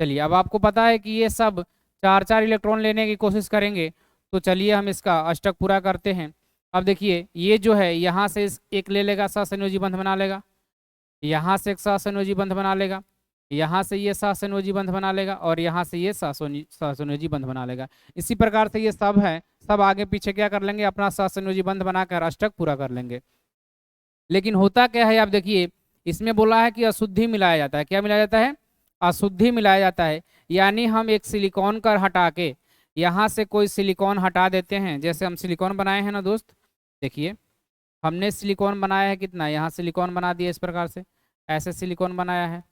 चलिए अब आपको पता है कि ये सब 4-4 इलेक्ट्रॉन लेने की कोशिश करेंगे, तो चलिए हम इसका अष्टक पूरा करते हैं। अब देखिए ये जो है यहाँ से एक ले लेगा, सहसंयोजी बंध बना लेगा, यहाँ से एक सहसंयोजी बंध बना लेगा, यहाँ से ये सहसंयोजी बंध बना लेगा, और यहाँ से ये सहसंयोजी बंध बना लेगा। इसी प्रकार से ये सब है, सब आगे पीछे क्या कर लेंगे, अपना सहसंयोजी बंध बनाकर अष्टक पूरा कर लेंगे। लेकिन होता क्या है, आप देखिए इसमें बोला है कि अशुद्धि मिलाया जाता है। क्या मिलाया जाता है, अशुद्धि मिलाया जाता है। यानी हम एक सिलिकॉन कर हटा के यहाँ से कोई सिलिकॉन हटा देते हैं। जैसे हम सिलिकॉन बनाए हैं ना दोस्त, देखिए हमने सिलिकॉन बनाया है कितना, यहाँ सिलिकॉन बना दिया इस प्रकार से, ऐसे सिलिकॉन बनाया है।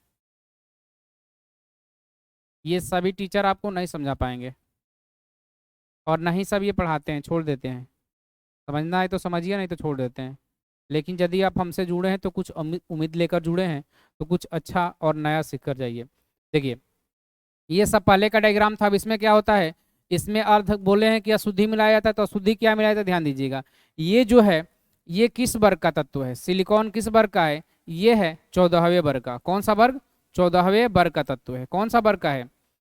ये सभी टीचर आपको नहीं समझा पाएंगे और नहीं सब ये पढ़ाते हैं, छोड़ देते हैं। समझना है तो समझिए, नहीं तो छोड़ देते हैं। लेकिन यदि आप हमसे जुड़े हैं तो कुछ उम्मीद लेकर जुड़े हैं, तो कुछ अच्छा और नया सीख कर जाइए। देखिए, ये सब पहले का डायग्राम था। अब इसमें क्या होता है, इसमें अर्ध बोले हैं कि अशुद्धि मिलाया जाता है, तो अशुद्धि क्या मिलाया जाता है, ध्यान दीजिएगा। ये जो है, ये किस वर्ग का तत्व है, सिलिकॉन किस वर्ग का है, ये है 14वें वर्ग का। कौन सा वर्ग, 14वें वर्ग का तत्व है। कौन सा वर्ग का है,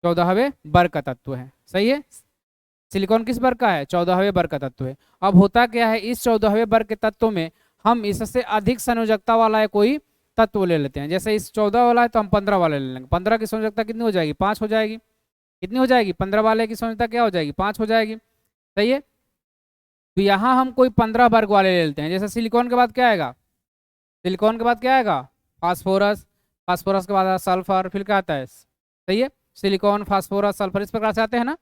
14वें वर्ग का तत्व है, सही है। सिलिकॉन किस वर्ग का है, 14वें वर्ग का तत्व है। अब होता क्या है, इस 14वें वर्ग के तत्व में हम इससे अधिक संयोजकता वाला है कोई तत्व ले लेते हैं। जैसे इस 14 वाला है तो हम 15 वाला ले लेंगे। 15 की संयोजकता कितनी हो जाएगी, 5 हो जाएगी। कितनी हो जाएगी, 15 वाले की संयोजकता क्या हो जाएगी, 5 हो जाएगी, सही है। तो यहाँ हम कोई 15 वर्ग वाले ले लेते हैं। जैसे सिलिकॉन के बाद क्या आएगा, सिलिकॉन के बाद क्या आएगा, फास्फोरस। फास्फोरस के बाद सल्फर, फिर क्या आता है, सही है, सिलिकॉन, फास्फोरस, सल्फर, इस प्रकार से आते हैं ना।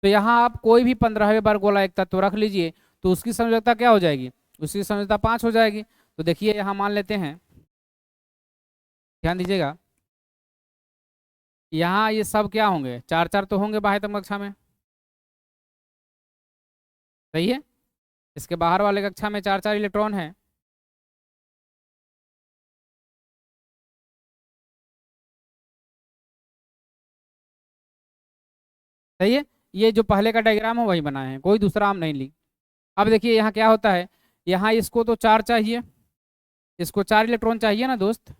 तो यहाँ आप कोई भी 15वें वर्ग वाला एक तत्व रख लीजिए, तो उसकी संयोजकता क्या हो जाएगी, उसकी संयोजकता 5 हो जाएगी। तो देखिए यहाँ मान लेते हैं, ध्यान दीजिएगा, यहाँ ये सब क्या होंगे, 4 4 तो होंगे बाह्यतम कक्षा में, सही है। इसके बाहर वाले कक्षा में 4 4 इलेक्ट्रॉन है। सही है, ये जो पहले का डायग्राम है वही बनाए हैं, कोई दूसरा हम नहीं ली। अब देखिए यहाँ क्या होता है, यहाँ इसको तो 4 चाहिए, इसको 4 इलेक्ट्रॉन चाहिए ना दोस्त,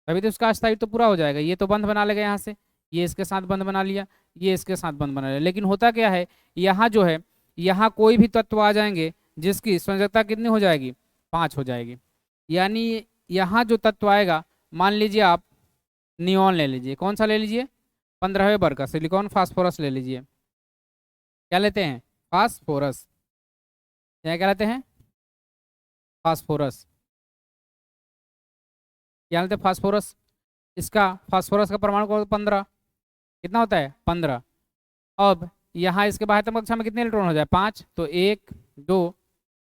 तभी तो उसका अस्थायित्व तो पूरा हो जाएगा। ये तो बंध बना लेगा यहाँ से, ये इसके साथ बंध बना लिया, ये इसके साथ बंध बना लिया। लेकिन होता क्या है, यहाँ जो है, यहाँ कोई भी तत्व आ जाएंगे जिसकी संयोजकता कितनी हो जाएगी, 5 हो जाएगी। यानी यहाँ जो तत्व आएगा, मान लीजिए आप नियॉन ले लीजिए, कौन सा ले लीजिए, 15वें वर्ग का सिलिकॉन फास्फोरस ले लीजिए। क्या लेते हैं, फास्फोरस, यहाँ क्या लेते हैं, फास्फोरस, क्या लेते हैं, फास्फोरस। इसका फास्फोरस का परमाणु क्रमांक 15, कितना होता है, 15। अब यहाँ इसके बाह्यतम कक्षा में कितने इलेक्ट्रॉन हो जाए, 5, तो 1 2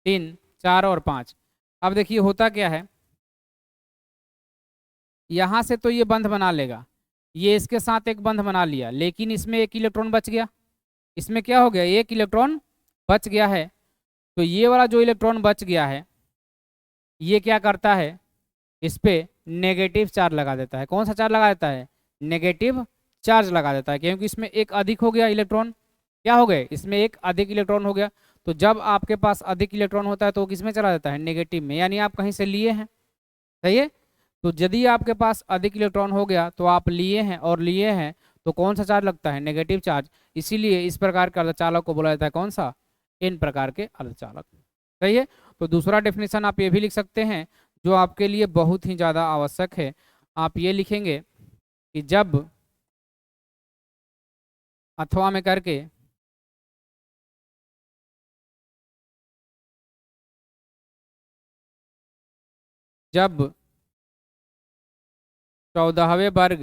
3 4 और 5। अब देखिए होता क्या है, यहाँ से तो ये बंध बना लेगा, ये इसके साथ एक बंध बना लिया, लेकिन इसमें एक इलेक्ट्रॉन बच गया। इसमें क्या हो गया, एक इलेक्ट्रॉन बच गया है। तो ये वाला जो इलेक्ट्रॉन बच गया है, ये क्या करता है, इस पे नेगेटिव चार्ज लगा देता है। कौन सा चार्ज लगा देता है, नेगेटिव चार्ज लगा देता है, क्योंकि इसमें एक अधिक हो गया इलेक्ट्रॉन। क्या हो गए, इसमें एक अधिक इलेक्ट्रॉन हो गया। तो जब आपके पास अधिक इलेक्ट्रॉन होता है तो वो किस में चला जाता है, नेगेटिव में, यानी आप कहीं से लिए हैं, सही है। तो यदि आपके पास अधिक इलेक्ट्रॉन हो गया तो आप लिए हैं, और लिए हैं तो कौन सा चार्ज लगता है, नेगेटिव चार्ज। इसीलिए इस प्रकार के अर्धचालक को बोला जाता है कौन सा, इन प्रकार के अर्धचालक, सही है। तो दूसरा डेफिनेशन आप ये भी लिख सकते हैं, जो आपके लिए बहुत ही ज़्यादा आवश्यक है। आप ये लिखेंगे कि जब, अथवा में करके, जब 14वें वर्ग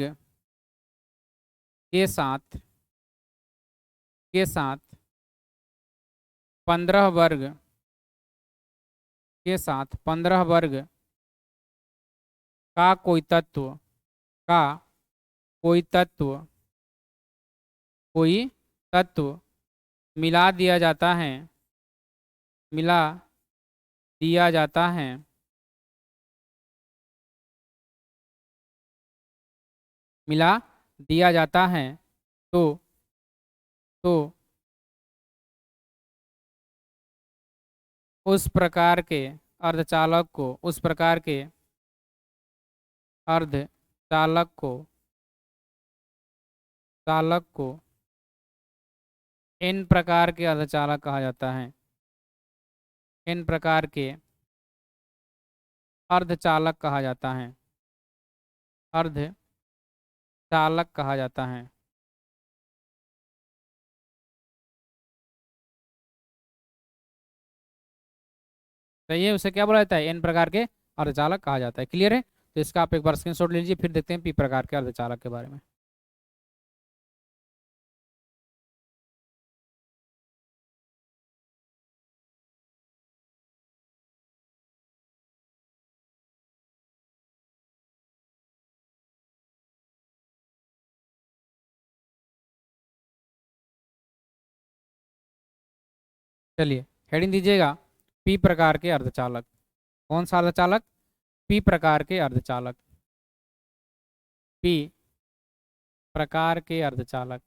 के साथ 15 वर्ग के साथ 15 वर्ग का कोई तत्व, का कोई तत्व कोई तत्व मिला दिया जाता है, मिला दिया जाता है, मिला दिया जाता है, तो तो उस प्रकार के अर्धचालक को, उस प्रकार के अर्धचालक को, चालक को इन प्रकार के अर्धचालक कहा जाता है, इन प्रकार के अर्धचालक कहा जाता है, अर्धचालक कहा जाता है। सही है, उसे क्या बोला जाता है, इन प्रकार के अर्धचालक कहा जाता है। क्लियर है, तो इसका आप एक बार स्क्रीनशॉट ले लीजिए, फिर देखते हैं पी प्रकार के अर्धचालक के बारे में। चलिए हेडिंग दीजिएगा, पी प्रकार के अर्धचालक। कौन सा अर्धचालक? पी प्रकार के अर्धचालक। पी प्रकार के अर्धचालक।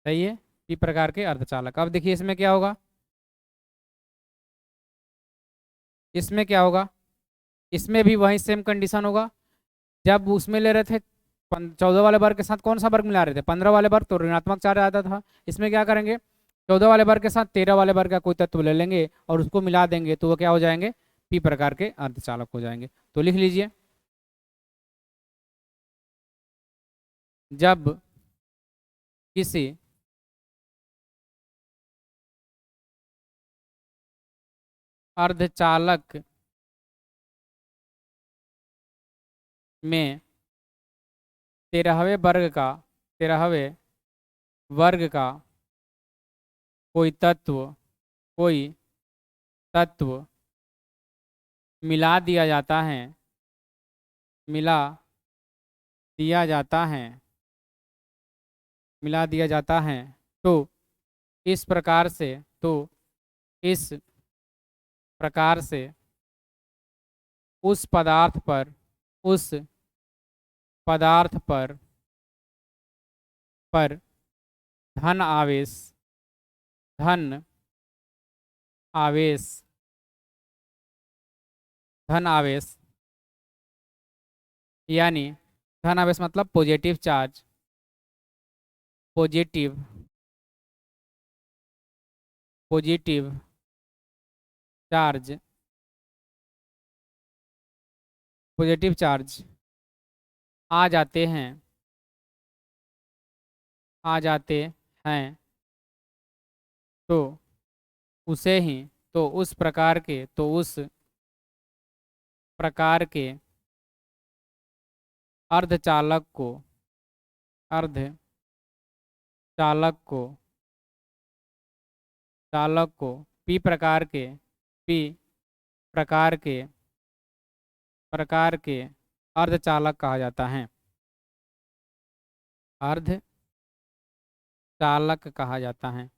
सही है, पी प्रकार के अर्धचालक। अब देखिए इसमें क्या होगा, इसमें क्या होगा, इसमें भी वही सेम कंडीशन होगा। जब उसमें ले रहे थे 14 वाले वर्ग के साथ कौन सा वर्ग मिला रहे थे? 15 वाले वर्ग, तो ऋणात्मक चार्ज आता था। इसमें क्या करेंगे, 14 वाले वर्ग के साथ 13 वाले वर्ग का कोई तत्व ले लेंगे और उसको मिला देंगे, तो वो क्या हो जाएंगे? पी प्रकार के अर्धचालक हो जाएंगे। तो लिख लीजिए, जब किसी अर्धचालक में 13वें वर्ग का कोई तत्व मिला दिया जाता है, मिला दिया जाता है, मिला दिया जाता है, तो इस प्रकार से उस पदार्थ पर धन आवेश यानी धन आवेश मतलब positive charge, positive charge, positive charge आ जाते हैं, तो उस प्रकार के अर्धचालक को पी प्रकार के अर्धचालक कहा जाता है, अर्धचालक कहा जाता है।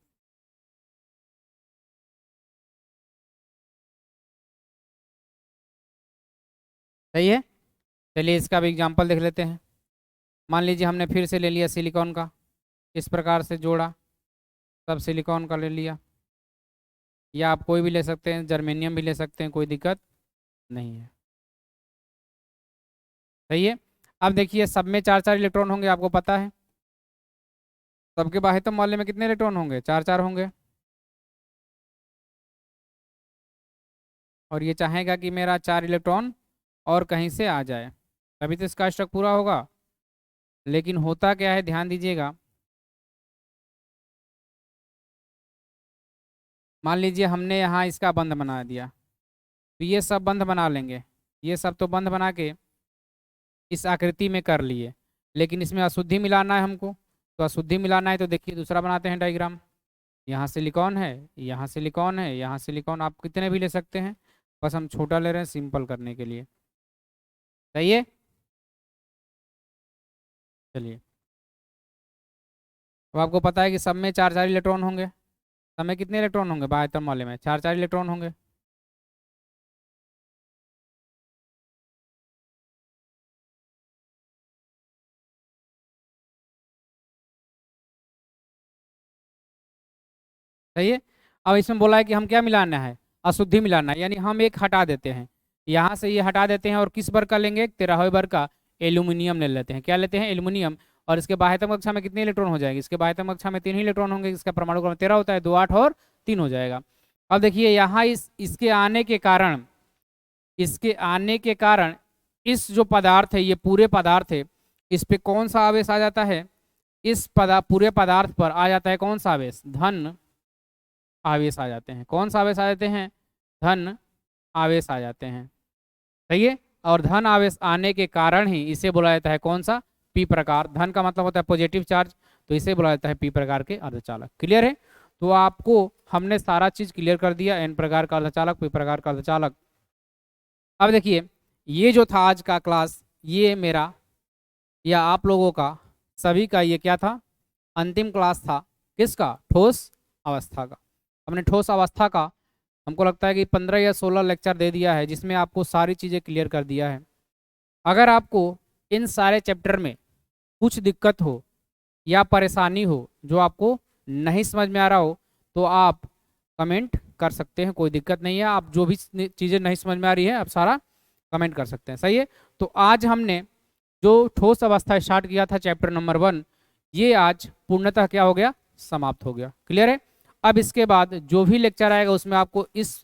सही है। चलिए इसका भी एग्जांपल देख लेते हैं। मान लीजिए हमने फिर से ले लिया सिलिकॉन का, इस प्रकार से जोड़ा, सब सिलिकॉन का ले लिया, या आप कोई भी ले सकते हैं, जर्मेनियम भी ले सकते हैं, कोई दिक्कत नहीं है। सही है। अब देखिए सब में 4-4 इलेक्ट्रॉन होंगे, आपको पता है सबके बाह्यतम वाले में कितने इलेक्ट्रॉन होंगे? 4-4 होंगे। और ये चाहेगा कि मेरा 4 इलेक्ट्रॉन और कहीं से आ जाए, तभी तो इसका अष्टक पूरा होगा। लेकिन होता क्या है, ध्यान दीजिएगा, मान लीजिए हमने यहाँ इसका बंध बना दिया, तो ये सब बंध बना लेंगे, ये सब तो बंध बना के इस आकृति में कर लिए, लेकिन इसमें अशुद्धि मिलाना है हमको। तो अशुद्धि मिलाना है तो देखिए दूसरा बनाते हैं डायग्राम। यहाँ सिलिकॉन है, यहाँ सिलिकॉन है, यहाँ सिलिकॉन, आप कितने भी ले सकते हैं, बस हम छोटा ले रहे हैं सिंपल करने के लिए। सही है। चलिए अब आपको पता है कि सब में 4-4 इलेक्ट्रॉन होंगे। सब में कितने इलेक्ट्रॉन होंगे? बाह्यतम वाले में 4-4 इलेक्ट्रॉन होंगे। सही है। अब इसमें बोला है कि हम क्या मिलाना है? अशुद्धि मिलाना है, यानी हम एक हटा देते हैं, यहाँ से ये हटा देते हैं और किस वर्ग का लेंगे? 13वें वर्ग का एल्यूमिनियम ले लेते हैं। क्या लेते हैं? एल्यूमिनियम। और इसके बाह्यतम कक्षा में कितने इलेक्ट्रॉन हो जाएंगे? इसके बाह्यतम कक्षा में 3 ही इलेक्ट्रॉन होंगे। इसका परमाणु क्रमांक 13 होता है, 2 8 और 3 हो जाएगा। अब देखिए यहाँ इसके आने के कारण इस जो पदार्थ है, ये पूरे पदार्थ है, इस पे कौन सा आवेश आ जाता है? इस पूरे पदार्थ पर आ जाता है कौन सा आवेश? धन आवेश आ जाते हैं। कौन सा आवेश आ जाते हैं? धन आवेश आ जाते हैं। सही है। और धन आवेश आने के कारण ही इसे बोला जाता है कौन सा? पी प्रकार। धन का मतलब होता है पॉजिटिव चार्ज, तो इसे बोला जाता है पी प्रकार के अर्धचालक। क्लियर है। तो आपको हमने सारा चीज क्लियर कर दिया, एन प्रकार का अर्धचालक, पी प्रकार का अर्धचालक। अब देखिए ये जो था आज का क्लास, ये मेरा या आप लोगों का सभी का ये क्या था, अंतिम क्लास था किसका, ठोस अवस्था का। हमने ठोस अवस्था का हमको लगता है कि 15 या 16 लेक्चर दे दिया है, जिसमें आपको सारी चीज़ें क्लियर कर दिया है। अगर आपको इन सारे चैप्टर में कुछ दिक्कत हो या परेशानी हो, जो आपको नहीं समझ में आ रहा हो, तो आप कमेंट कर सकते हैं, कोई दिक्कत नहीं है। आप जो भी चीज़ें नहीं समझ में आ रही है आप सारा कमेंट कर सकते हैं, सही है। तो आज हमने जो ठोस अवस्था स्टार्ट किया था चैप्टर नंबर 1, ये आज पूर्णतः क्या हो गया, समाप्त हो गया। क्लियर है। अब इसके बाद जो भी लेक्चर आएगा उसमें आपको इस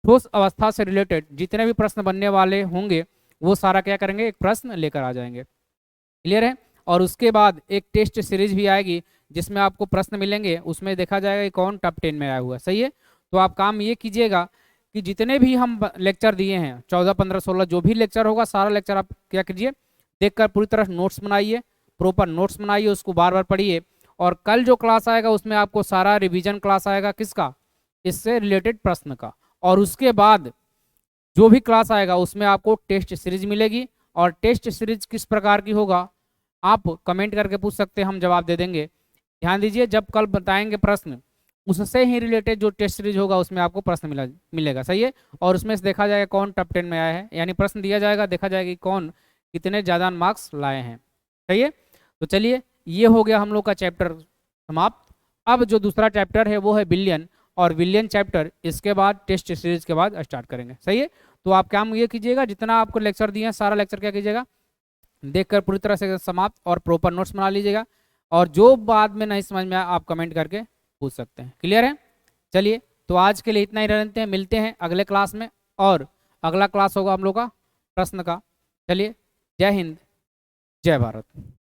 ठोस अवस्था से रिलेटेड जितने भी प्रश्न बनने वाले होंगे वो सारा क्या करेंगे, एक प्रश्न लेकर आ जाएंगे। क्लियर है। और उसके बाद एक टेस्ट सीरीज भी आएगी जिसमें आपको प्रश्न मिलेंगे, उसमें देखा जाएगा कि कौन टॉप 10 में आया हुआ है, सही है। तो आप काम ये कीजिएगा कि जितने भी हम लेक्चर दिए हैं 14, 15, 16 जो भी लेक्चर होगा सारा लेक्चर आप क्या कीजिए, देखकर पूरी तरह नोट्स बनाइए, प्रॉपर नोट्स बनाइए, उसको बार बार पढ़िए। और कल जो क्लास आएगा उसमें आपको सारा रिवीजन क्लास आएगा किसका, इससे रिलेटेड प्रश्न का। और उसके बाद जो भी क्लास आएगा उसमें आपको टेस्ट सीरीज मिलेगी। और टेस्ट सीरीज किस प्रकार की होगा आप कमेंट करके पूछ सकते हैं, हम जवाब दे देंगे। ध्यान दीजिए, जब कल बताएंगे प्रश्न उससे ही रिलेटेड जो टेस्ट सीरीज होगा उसमें आपको प्रश्न मिलेगा, सही है। और उसमें से देखा जाएगा कौन टॉप 10 में आया है, यानी प्रश्न दिया जाएगा, देखा जाएगा कि कौन कितने ज़्यादा मार्क्स लाए हैं, सही है। तो चलिए, ये हो गया हम लोग का चैप्टर समाप्त। अब जो दूसरा चैप्टर है वो है बिलियन, और बिलियन चैप्टर इसके बाद टेस्ट सीरीज के बाद स्टार्ट करेंगे, सही है। तो आप काम ये कीजिएगा, जितना आपको लेक्चर दिए हैं सारा लेक्चर क्या कीजिएगा, देखकर पूरी तरह से समाप्त और प्रॉपर नोट्स बना लीजिएगा। और जो बाद में नहीं समझ में आया आप कमेंट करके पूछ सकते हैं। क्लियर है। चलिए, तो आज के लिए इतना ही रहते हैं, मिलते हैं अगले क्लास में। और अगला क्लास होगा हम लोग का प्रश्न का। चलिए, जय हिंद, जय भारत।